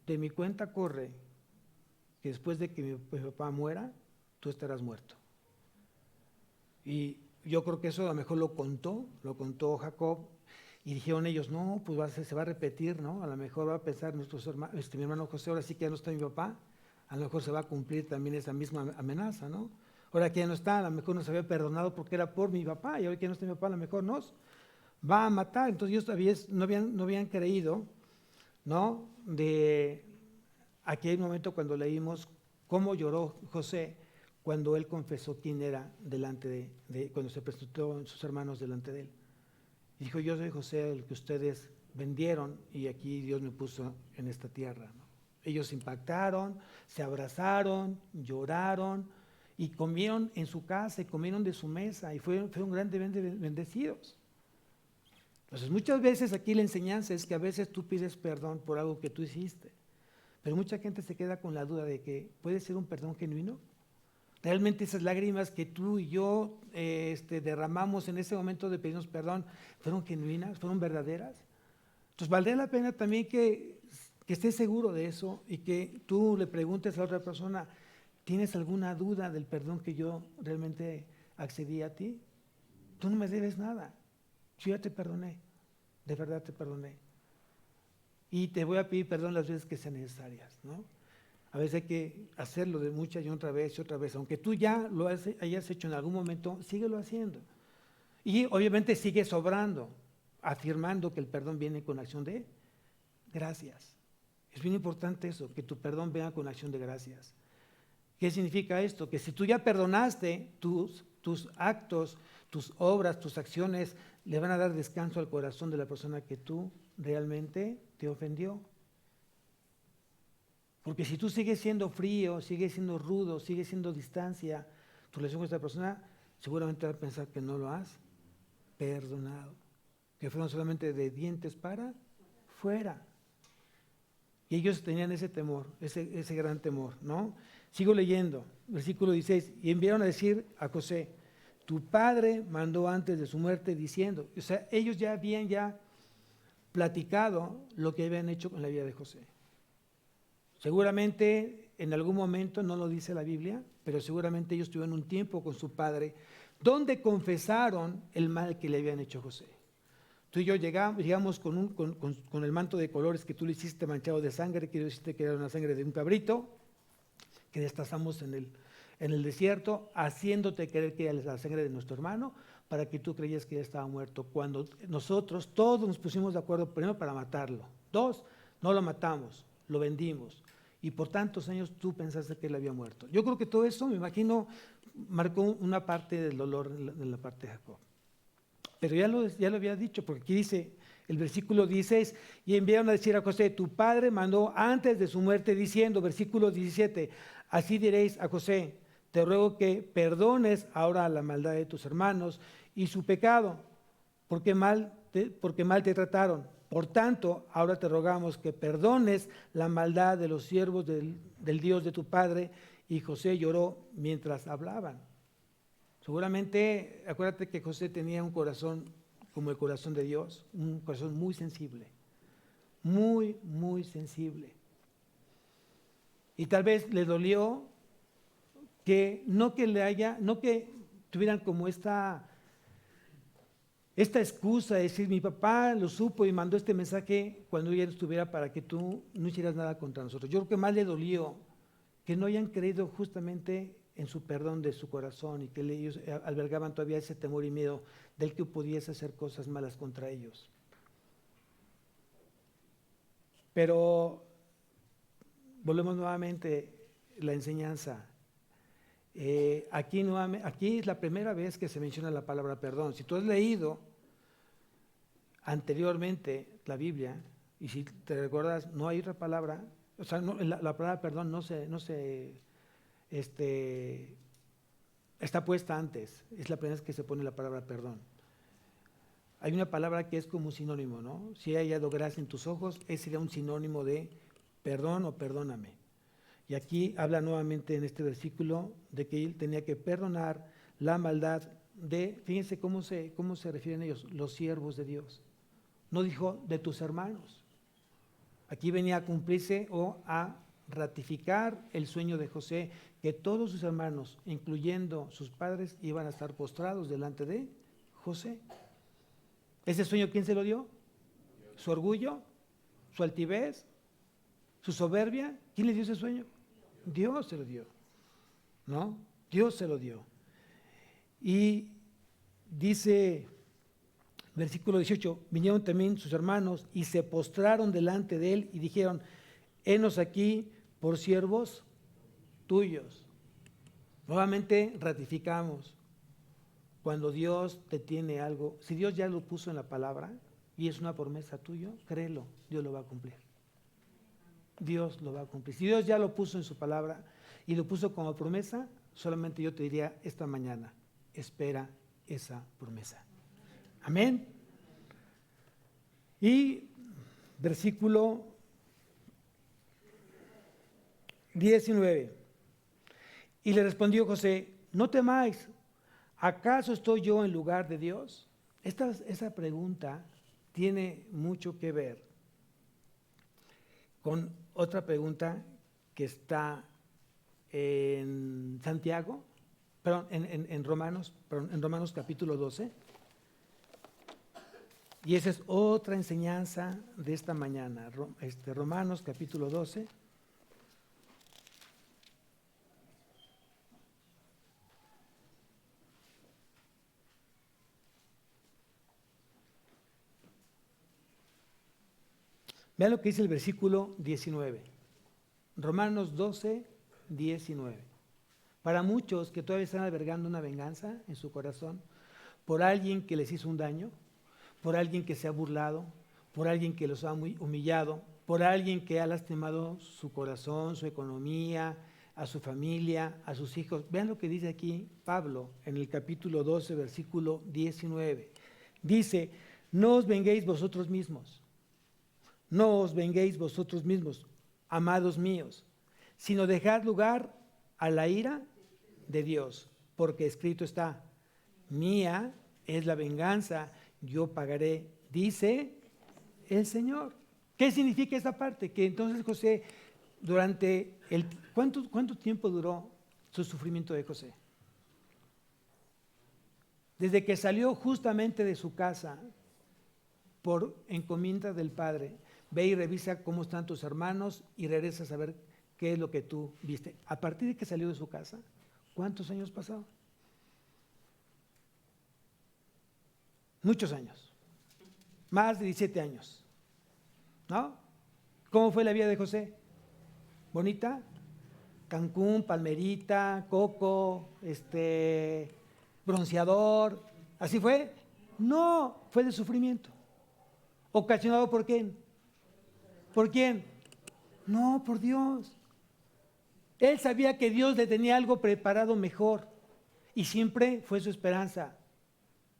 Speaker 1: De mi cuenta corre que después de que mi papá muera, tú estarás muerto. Y yo creo que eso a lo mejor lo contó Jacob, y dijeron ellos, no, pues se va a repetir, ¿no? A lo mejor va a pensar mi hermano José, ahora sí que ya no está mi papá, a lo mejor se va a cumplir también esa misma amenaza, ¿no? Ahora que ya no está, a lo mejor nos había perdonado porque era por mi papá, y ahora que ya no está mi papá, a lo mejor nos va a matar. Entonces ellos todavía no habían creído, ¿no? Aquí hay un momento cuando leímos cómo lloró José cuando él confesó quién era cuando se presentó sus hermanos delante de él. Y dijo, yo soy José, el que ustedes vendieron, y aquí Dios me puso en esta tierra, ¿no? Ellos se impactaron, se abrazaron, lloraron y comieron en su casa y comieron de su mesa y fueron grandemente bendecidos. Entonces muchas veces aquí la enseñanza es que a veces tú pides perdón por algo que tú hiciste, pero mucha gente se queda con la duda de que puede ser un perdón genuino. Realmente esas lágrimas que tú y yo derramamos en ese momento de pedirnos perdón, ¿fueron genuinas? ¿Fueron verdaderas? Entonces valdría la pena también que estés seguro de eso y que tú le preguntes a la otra persona, ¿tienes alguna duda del perdón que yo realmente accedí a ti? Tú no me debes nada, yo ya te perdoné, de verdad te perdoné. Y te voy a pedir perdón las veces que sean necesarias, ¿no? A veces hay que hacerlo de muchas y otra vez, aunque tú ya lo hayas hecho en algún momento, síguelo haciendo. Y obviamente sigue sobrando, afirmando que el perdón viene con acción de gracias. Es bien importante eso, que tu perdón venga con acción de gracias. ¿Qué significa esto? Que si tú ya perdonaste, tus actos, tus obras, tus acciones le van a dar descanso al corazón de la persona que tú realmente te ofendió. Porque si tú sigues siendo frío, sigues siendo rudo, sigues siendo distancia, tu relación con esta persona seguramente va a pensar que no lo has perdonado. Que fueron solamente de dientes para fuera. Y ellos tenían ese temor, ese gran temor, ¿no? Sigo leyendo, versículo 16. Y enviaron a decir a José: tu padre mandó antes de su muerte diciendo. O sea, ellos ya habían platicado lo que habían hecho con la vida de José. Seguramente en algún momento, no lo dice la Biblia, pero seguramente ellos tuvieron un tiempo con su padre donde confesaron el mal que le habían hecho a José. Tú y yo llegamos con el manto de colores que tú le hiciste manchado de sangre, quiero decirte que era una sangre de un cabrito, que destazamos en el desierto, haciéndote creer que era la sangre de nuestro hermano, para que tú creías que ya estaba muerto. Cuando nosotros todos nos pusimos de acuerdo, primero para matarlo, dos, no lo matamos, lo vendimos. Y por tantos años tú pensaste que él había muerto. Yo creo que todo eso, me imagino, marcó una parte del dolor en la parte de Jacob. Pero ya lo había dicho, porque aquí dice el versículo 16, y enviaron a decir a José: tu padre mandó antes de su muerte diciendo, versículo 17, así diréis a José: te ruego que perdones ahora la maldad de tus hermanos y su pecado, porque mal te trataron. Por tanto, ahora te rogamos que perdones la maldad de los siervos del Dios de tu padre. Y José lloró mientras hablaban. Seguramente, acuérdate que José tenía un corazón como el corazón de Dios, un corazón muy sensible, muy, muy sensible. Y tal vez le dolió que no que tuvieran como esta excusa de decir: mi papá lo supo y mandó este mensaje cuando ella estuviera para que tú no hicieras nada contra nosotros. Yo creo que más le dolió que no hayan creído justamente en su perdón de su corazón y que ellos albergaban todavía ese temor y miedo del que pudiese hacer cosas malas contra ellos. Pero volvemos nuevamente a la enseñanza. Aquí es la primera vez que se menciona la palabra perdón. Si tú has leído anteriormente la Biblia, y si te recuerdas, no hay otra palabra, o sea, la palabra perdón no está puesta antes, es la primera vez que se pone la palabra perdón. Hay una palabra que es como un sinónimo, ¿no? Si he hallado gracia en tus ojos, ese sería un sinónimo de perdón o perdóname. Y aquí habla nuevamente en este versículo de que él tenía que perdonar la maldad de, fíjense cómo se refieren ellos, los siervos de Dios. No dijo de tus hermanos. Aquí venía a cumplirse o a ratificar el sueño de José, que todos sus hermanos, incluyendo sus padres, iban a estar postrados delante de José. ¿Ese sueño quién se lo dio? ¿Su orgullo? ¿Su altivez? ¿Su soberbia? ¿Quién le dio ese sueño? Dios se lo dio, ¿no? Dios se lo dio. Y dice, versículo 18, vinieron también sus hermanos y se postraron delante de él y dijeron: henos aquí por siervos tuyos. Nuevamente ratificamos, cuando Dios te tiene algo, si Dios ya lo puso en la palabra y es una promesa tuya, créelo, Dios lo va a cumplir. Dios lo va a cumplir. Si Dios ya lo puso en su palabra y lo puso como promesa, solamente yo te diría esta mañana: espera esa promesa. Amén. Y versículo 19. Y le respondió José: no temáis, ¿acaso estoy yo en lugar de Dios? Esa pregunta tiene mucho que ver con otra pregunta que está en Santiago, perdón, en Romanos capítulo 12. Y esa es otra enseñanza de esta mañana, Romanos capítulo 12. Vean lo que dice el versículo 19. Romanos 12, 19. Para muchos que todavía están albergando una venganza en su corazón por alguien que les hizo un daño, por alguien que se ha burlado, por alguien que los ha humillado, por alguien que ha lastimado su corazón, su economía, a su familia, a sus hijos. Vean lo que dice aquí Pablo en el capítulo 12, versículo 19. Dice, no os venguéis vosotros mismos, no os venguéis vosotros mismos, amados míos, sino dejad lugar a la ira de Dios, porque escrito está, mía es la venganza, yo pagaré, dice el Señor. ¿Qué significa esta parte? Que entonces José, durante ¿cuánto tiempo duró su sufrimiento de José? Desde que salió justamente de su casa, por encomienda del Padre, ve y revisa cómo están tus hermanos y regresa a saber qué es lo que tú viste. A partir de que salió de su casa, ¿cuántos años pasaron? Muchos años, más de 17 años, ¿no? ¿Cómo fue la vida de José? ¿Bonita? Cancún, palmerita, coco, bronceador, ¿así fue? No, fue de sufrimiento. ¿Ocasionado por quién? ¿Por quién? No, por Dios. Él sabía que Dios le tenía algo preparado mejor y siempre fue su esperanza.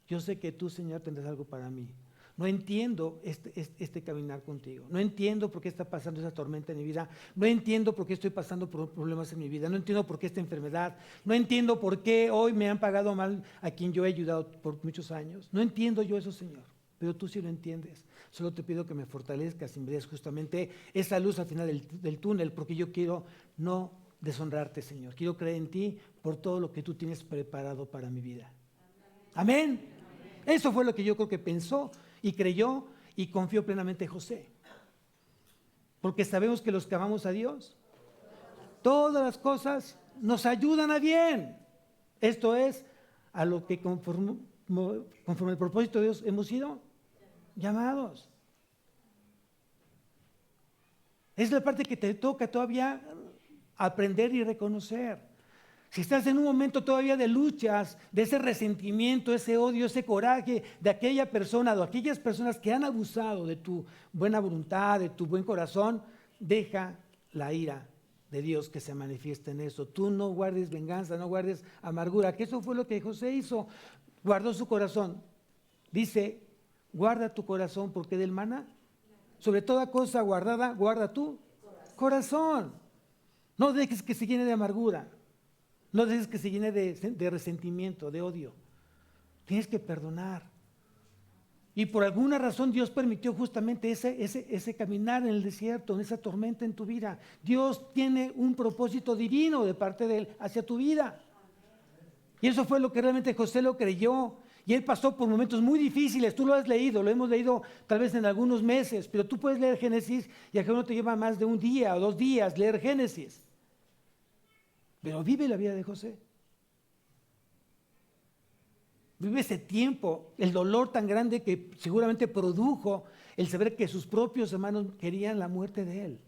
Speaker 1: Yo sé que tú, Señor, tendrás algo para mí. No entiendo este caminar contigo. No entiendo por qué está pasando esa tormenta en mi vida. No entiendo por qué estoy pasando por problemas en mi vida. No entiendo por qué esta enfermedad. No entiendo por qué hoy me han pagado mal a quien yo he ayudado por muchos años. No entiendo yo eso, Señor. Pero tú sí lo entiendes. Solo te pido que me fortalezcas y me des justamente esa luz al final del túnel, porque yo quiero no deshonrarte, Señor. Quiero creer en ti por todo lo que tú tienes preparado para mi vida. Amén. Eso fue lo que yo creo que pensó y creyó y confió plenamente José. Porque sabemos que los que amamos a Dios, todas las cosas nos ayudan a bien. Esto es a lo que conforme al propósito de Dios hemos sido llamados. Es la parte que te toca todavía aprender y reconocer. Si estás en un momento todavía de luchas, de ese resentimiento, ese odio, ese coraje de aquella persona o aquellas personas que han abusado de tu buena voluntad, de tu buen corazón, deja la ira de Dios que se manifieste en eso. Tú no guardes venganza, no guardes amargura, que eso fue lo que José hizo. Guardó su corazón. Dice, guarda tu corazón porque del maná, sobre toda cosa guardada, guarda tu corazón. No dejes que se llene de amargura. No dejes que se llene de resentimiento, de odio. Tienes que perdonar. Y por alguna razón Dios permitió justamente ese caminar en el desierto, en esa tormenta en tu vida. Dios tiene un propósito divino de parte de Él hacia tu vida. Y eso fue lo que realmente José lo creyó. Y él pasó por momentos muy difíciles. Tú lo has leído, lo hemos leído tal vez en algunos meses, pero tú puedes leer Génesis y a lo mejor no te lleva más de un día o 2 días leer Génesis. Pero vive la vida de José. Vive ese tiempo, el dolor tan grande que seguramente produjo el saber que sus propios hermanos querían la muerte de él.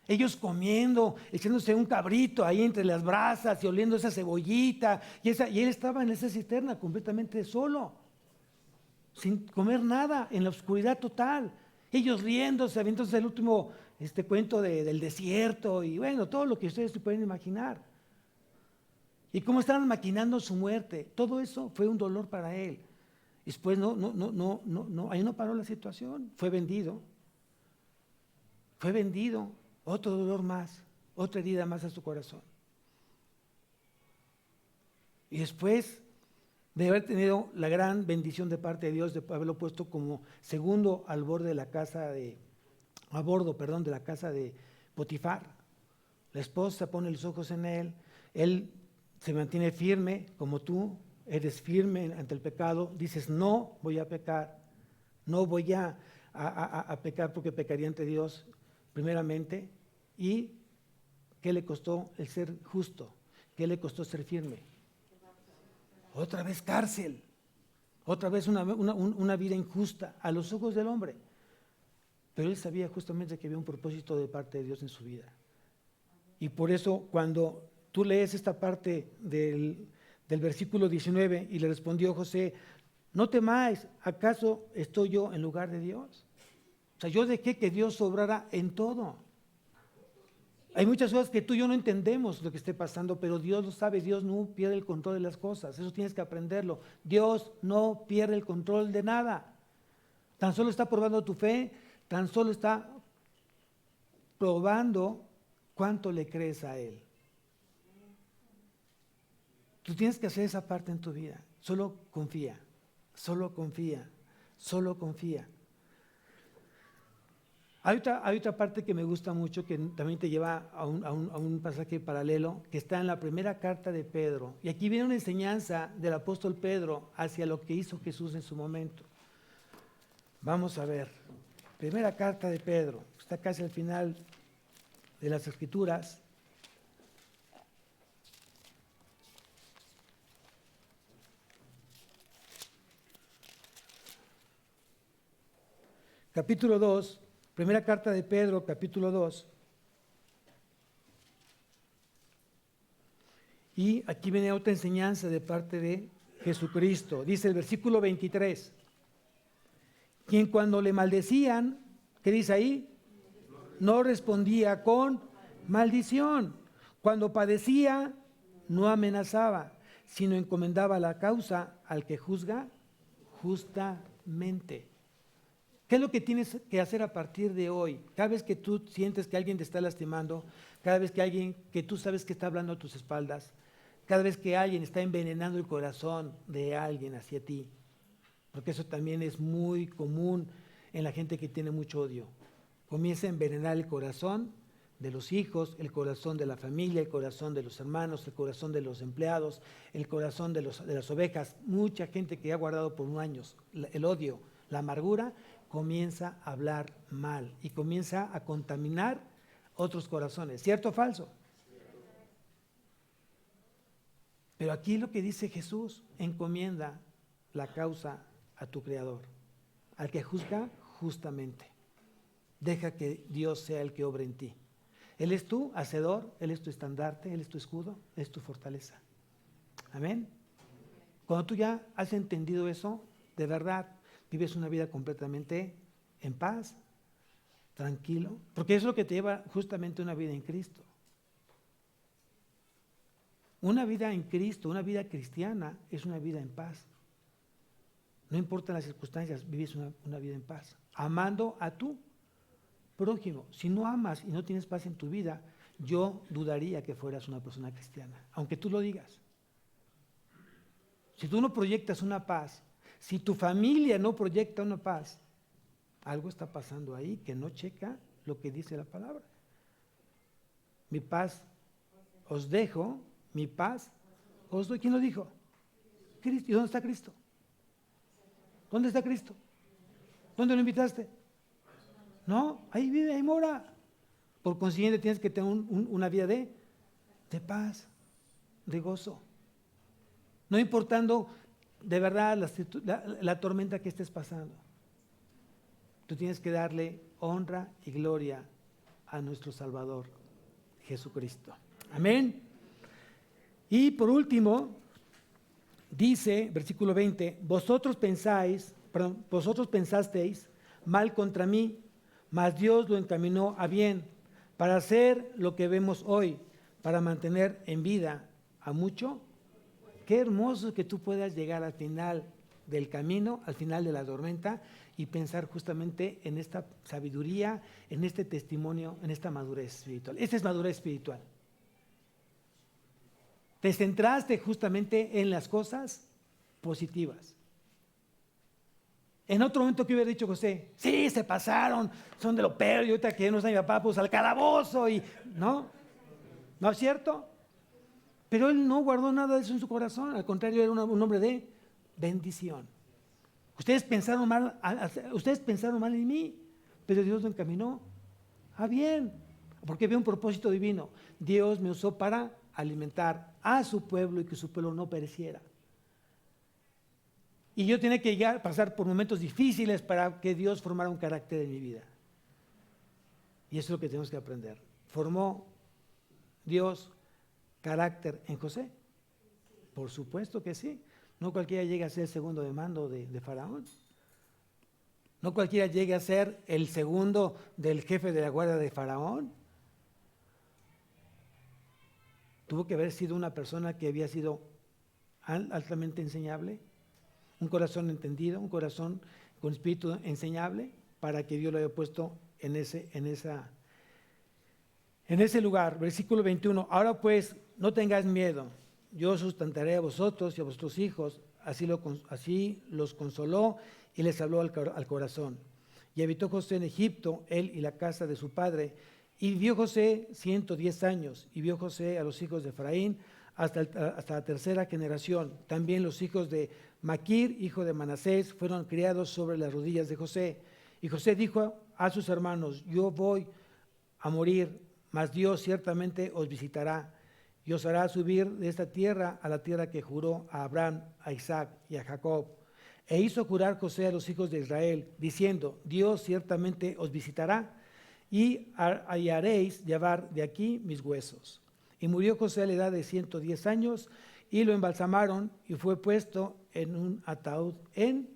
Speaker 1: Ellos comiendo, echándose un cabrito ahí entre las brasas y oliendo esa cebollita. Y él estaba en esa cisterna completamente solo, sin comer nada, en la oscuridad total. Ellos riéndose, aviéndose el último cuento del desierto y bueno, todo lo que ustedes se pueden imaginar. Y cómo estaban maquinando su muerte. Todo eso fue un dolor para él. Después ahí no paró la situación. Fue vendido. Fue vendido. Otro dolor más, otra herida más a su corazón. Y después de haber tenido la gran bendición de parte de Dios, de haberlo puesto como segundo al borde de la casa de la casa de Potifar. La esposa pone los ojos en él, él se mantiene firme, como tú eres firme ante el pecado, dices no voy a pecar, no voy a pecar porque pecaría ante Dios primeramente. ¿Y qué le costó el ser justo? ¿Qué le costó ser firme? Otra vez cárcel, otra vez una vida injusta a los ojos del hombre. Pero él sabía justamente que había un propósito de parte de Dios en su vida. Y por eso cuando tú lees esta parte del versículo 19 y le respondió José, no temáis, ¿acaso estoy yo en lugar de Dios? O sea, yo dejé que Dios obrara en todo. Hay muchas cosas que tú y yo no entendemos lo que esté pasando, pero Dios lo sabe, Dios no pierde el control de las cosas, eso tienes que aprenderlo. Dios no pierde el control de nada. Tan solo está probando tu fe, tan solo está probando cuánto le crees a Él. Tú tienes que hacer esa parte en tu vida, solo confía, solo confía, solo confía. Hay otra parte que me gusta mucho, que también te lleva a un pasaje paralelo, que está en la primera carta de Pedro. Y aquí viene una enseñanza del apóstol Pedro hacia lo que hizo Jesús en su momento. Vamos a ver, primera carta de Pedro, está casi al final de las Escrituras. Capítulo 2. Primera carta de Pedro, capítulo 2. Y aquí viene otra enseñanza de parte de Jesucristo. Dice el versículo 23. Quien cuando le maldecían, ¿qué dice ahí? No respondía con maldición. Cuando padecía, no amenazaba, sino encomendaba la causa al que juzga justamente. ¿Qué es lo que tienes que hacer a partir de hoy? Cada vez que tú sientes que alguien te está lastimando, cada vez que alguien que tú sabes que está hablando a tus espaldas, cada vez que alguien está envenenando el corazón de alguien hacia ti, porque eso también es muy común en la gente que tiene mucho odio. Comienza a envenenar el corazón de los hijos, el corazón de la familia, el corazón de los hermanos, el corazón de los empleados, el corazón de las ovejas. Mucha gente que ha guardado por años el odio, la amargura, comienza a hablar mal y comienza a contaminar otros corazones. ¿Cierto o falso? Pero aquí lo que dice Jesús, encomienda la causa a tu Creador, al que juzga justamente. Deja que Dios sea el que obre en ti. Él es tu hacedor, Él es tu estandarte, Él es tu escudo, Él es tu fortaleza. Amén. Cuando tú ya has entendido eso, de verdad, vives una vida completamente en paz, tranquilo, porque es lo que te lleva justamente a una vida en Cristo. Una vida en Cristo, una vida cristiana, es una vida en paz. No importan las circunstancias, vives una vida en paz, amando a tu prójimo. Si no amas y no tienes paz en tu vida, yo dudaría que fueras una persona cristiana, aunque tú lo digas. Si tú no proyectas una paz, si tu familia no proyecta una paz, algo está pasando ahí que no checa lo que dice la palabra. Mi paz os dejo, mi paz os doy. ¿Quién lo dijo? Cristo. ¿Y dónde está Cristo? ¿Dónde está Cristo? ¿Dónde lo invitaste? No, ahí vive, ahí mora. Por consiguiente tienes que tener una vida de paz, de gozo. No importando de verdad la tormenta que estés pasando. Tú tienes que darle honra y gloria a nuestro Salvador, Jesucristo. Amén. Y por último, dice, versículo 20, vosotros pensasteis mal contra mí, mas Dios lo encaminó a bien, para hacer lo que vemos hoy, para mantener en vida a mucho. Qué hermoso que tú puedas llegar al final del camino, al final de la tormenta, y pensar justamente en esta sabiduría, en este testimonio, en esta madurez espiritual. Esta es madurez espiritual. Te centraste justamente en las cosas positivas. En otro momento que hubiera dicho José, sí, se pasaron, son de lo peor, y ahorita que no está mi papá, pues al calabozo, y ¿no? ¿No es cierto? Pero él no guardó nada de eso en su corazón, al contrario, era un hombre de bendición. Ustedes pensaron mal en mí, pero Dios lo encaminó a bien, porque había un propósito divino. Dios me usó para alimentar a su pueblo y que su pueblo no pereciera. Y yo tenía que pasar por momentos difíciles para que Dios formara un carácter en mi vida. Y eso es lo que tenemos que aprender. ¿Formó Dios carácter en José? Por supuesto que sí. No cualquiera llega a ser segundo de mando de Faraón. No cualquiera llega a ser el segundo del jefe de la guardia de Faraón. tuvo que haber sido una persona que había sido altamente enseñable, un corazón entendido, un corazón con espíritu enseñable, para que Dios lo haya puesto en ese lugar. Versículo 21, ahora pues no tengáis miedo, yo sustentaré a vosotros y a vuestros hijos. Así los consoló y les habló al corazón. Y habitó José en Egipto, él y la casa de su padre. Y vivió José 110 años, y vio José a los hijos de Efraín hasta la tercera generación. También los hijos de Maquir, hijo de Manasés, fueron criados sobre las rodillas de José. Y José dijo a sus hermanos: yo voy a morir, mas Dios ciertamente os visitará y os hará subir de esta tierra a la tierra que juró a Abraham, a Isaac y a Jacob. E hizo jurar José a los hijos de Israel, diciendo: Dios ciertamente os visitará y haréis llevar de aquí mis huesos. Y murió José a la edad de 110 años, y lo embalsamaron, y fue puesto en un ataúd en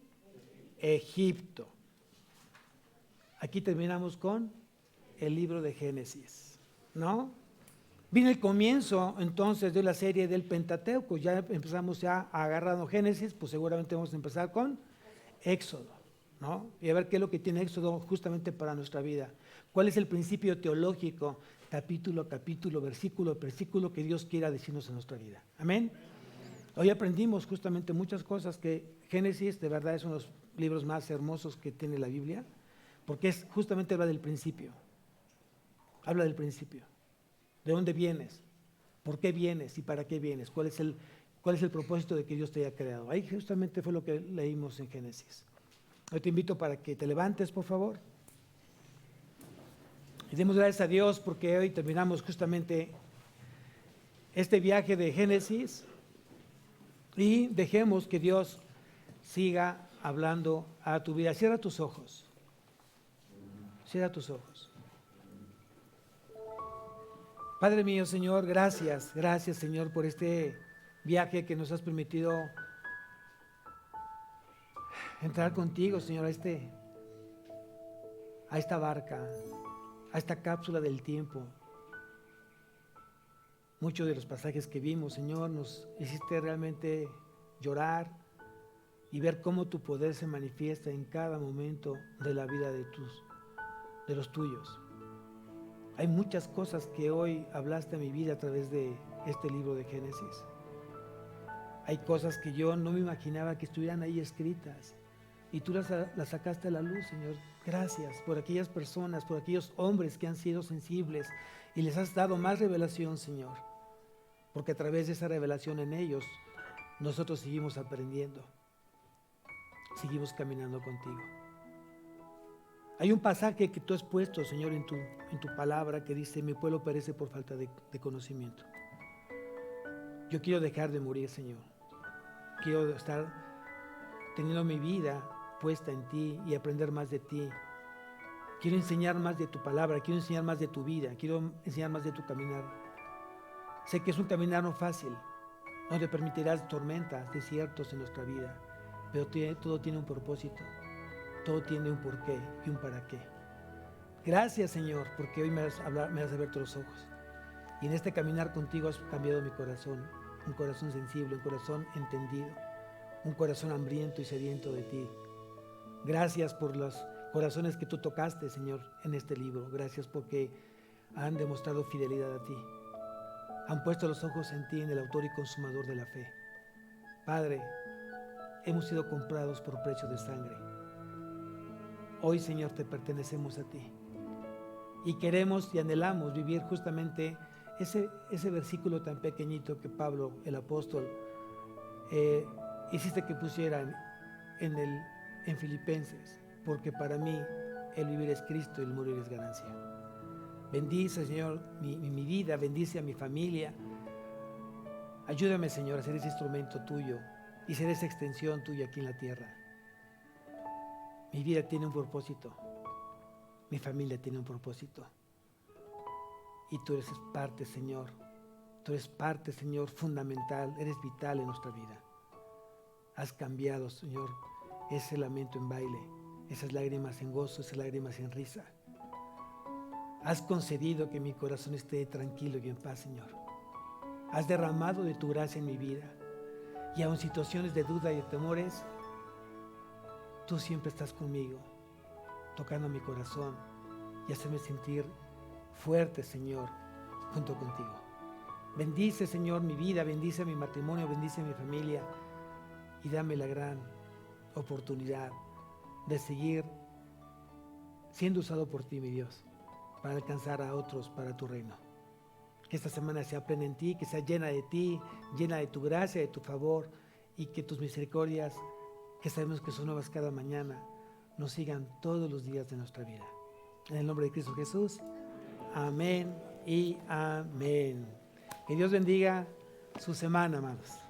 Speaker 1: Egipto. Aquí terminamos con el libro de Génesis, ¿no? Viene el comienzo entonces de la serie del Pentateuco. Ya empezamos agarrando Génesis, pues seguramente vamos a empezar con Éxodo, ¿no? Y a ver qué es lo que tiene Éxodo justamente para nuestra vida. ¿Cuál es el principio teológico, capítulo a capítulo, versículo a versículo, que Dios quiera decirnos en nuestra vida? Amén. Hoy aprendimos justamente muchas cosas, que Génesis de verdad es uno de los libros más hermosos que tiene la Biblia, porque justamente habla del principio. Habla del principio. ¿De dónde vienes? ¿Por qué vienes? ¿Y para qué vienes? ¿Cuál es el propósito de que Dios te haya creado? Ahí justamente fue lo que leímos en Génesis. Hoy te invito para que te levantes, por favor. Y demos gracias a Dios porque hoy terminamos justamente este viaje de Génesis y dejemos que Dios siga hablando a tu vida. Cierra tus ojos. Cierra tus ojos. Padre mío, Señor, gracias, Señor, por este viaje que nos has permitido entrar contigo, Señor, a esta barca, a esta cápsula del tiempo. Muchos de los pasajes que vimos, Señor, nos hiciste realmente llorar y ver cómo tu poder se manifiesta en cada momento de la vida de los tuyos. Hay muchas cosas que hoy hablaste a mi vida a través de este libro de Génesis. Hay cosas que yo no me imaginaba que estuvieran ahí escritas y tú las sacaste a la luz, Señor. Gracias por aquellas personas, por aquellos hombres que han sido sensibles y les has dado más revelación, Señor, porque a través de esa revelación en ellos nosotros seguimos aprendiendo, seguimos caminando contigo. Hay un pasaje que tú has puesto, Señor, en tu palabra, que dice: mi pueblo perece por falta de conocimiento. Yo quiero dejar de morir, Señor. Quiero estar teniendo mi vida puesta en ti y aprender más de ti. Quiero enseñar más de tu palabra, quiero enseñar más de tu vida, quiero enseñar más de tu caminar. Sé que es un caminar no fácil, donde permitirás tormentas, desiertos en nuestra vida, pero todo tiene un propósito. Todo tiene un porqué y un para qué. Gracias, Señor, porque hoy me has abierto los ojos. Y en este caminar contigo has cambiado mi corazón. Un corazón sensible, un corazón entendido, un corazón hambriento y sediento de ti. Gracias por los corazones que tú tocaste, Señor, en este libro. Gracias porque han demostrado fidelidad a ti. Han puesto los ojos en ti, en el autor y consumador de la fe. Padre, hemos sido comprados por precio de sangre. Hoy, Señor, te pertenecemos a ti y queremos y anhelamos vivir justamente ese versículo tan pequeñito que Pablo, el apóstol, hiciste que pusieran en Filipenses, porque para mí el vivir es Cristo y el morir es ganancia. Bendice, Señor, mi vida, bendice a mi familia. Ayúdame, Señor, a ser ese instrumento tuyo y ser esa extensión tuya aquí en la tierra. Mi vida tiene un propósito, mi familia tiene un propósito. Y tú eres parte, Señor. Tú eres parte, Señor, fundamental, eres vital en nuestra vida. Has cambiado, Señor, ese lamento en baile, esas lágrimas en gozo, esas lágrimas en risa. Has concedido que mi corazón esté tranquilo y en paz, Señor. has derramado de tu gracia en mi vida. Y aun en situaciones de duda y de temores, tú siempre estás conmigo, tocando mi corazón y hacerme sentir fuerte, Señor, junto contigo. Bendice, Señor, mi vida, bendice mi matrimonio, bendice mi familia y dame la gran oportunidad de seguir siendo usado por ti, mi Dios, para alcanzar a otros para tu reino. Que esta semana sea plena en ti, que sea llena de ti, llena de tu gracia, de tu favor, y que tus misericordias, que sabemos que son nuevas cada mañana, nos sigan todos los días de nuestra vida. En el nombre de Cristo Jesús, amén y amén. Que Dios bendiga su semana, amados.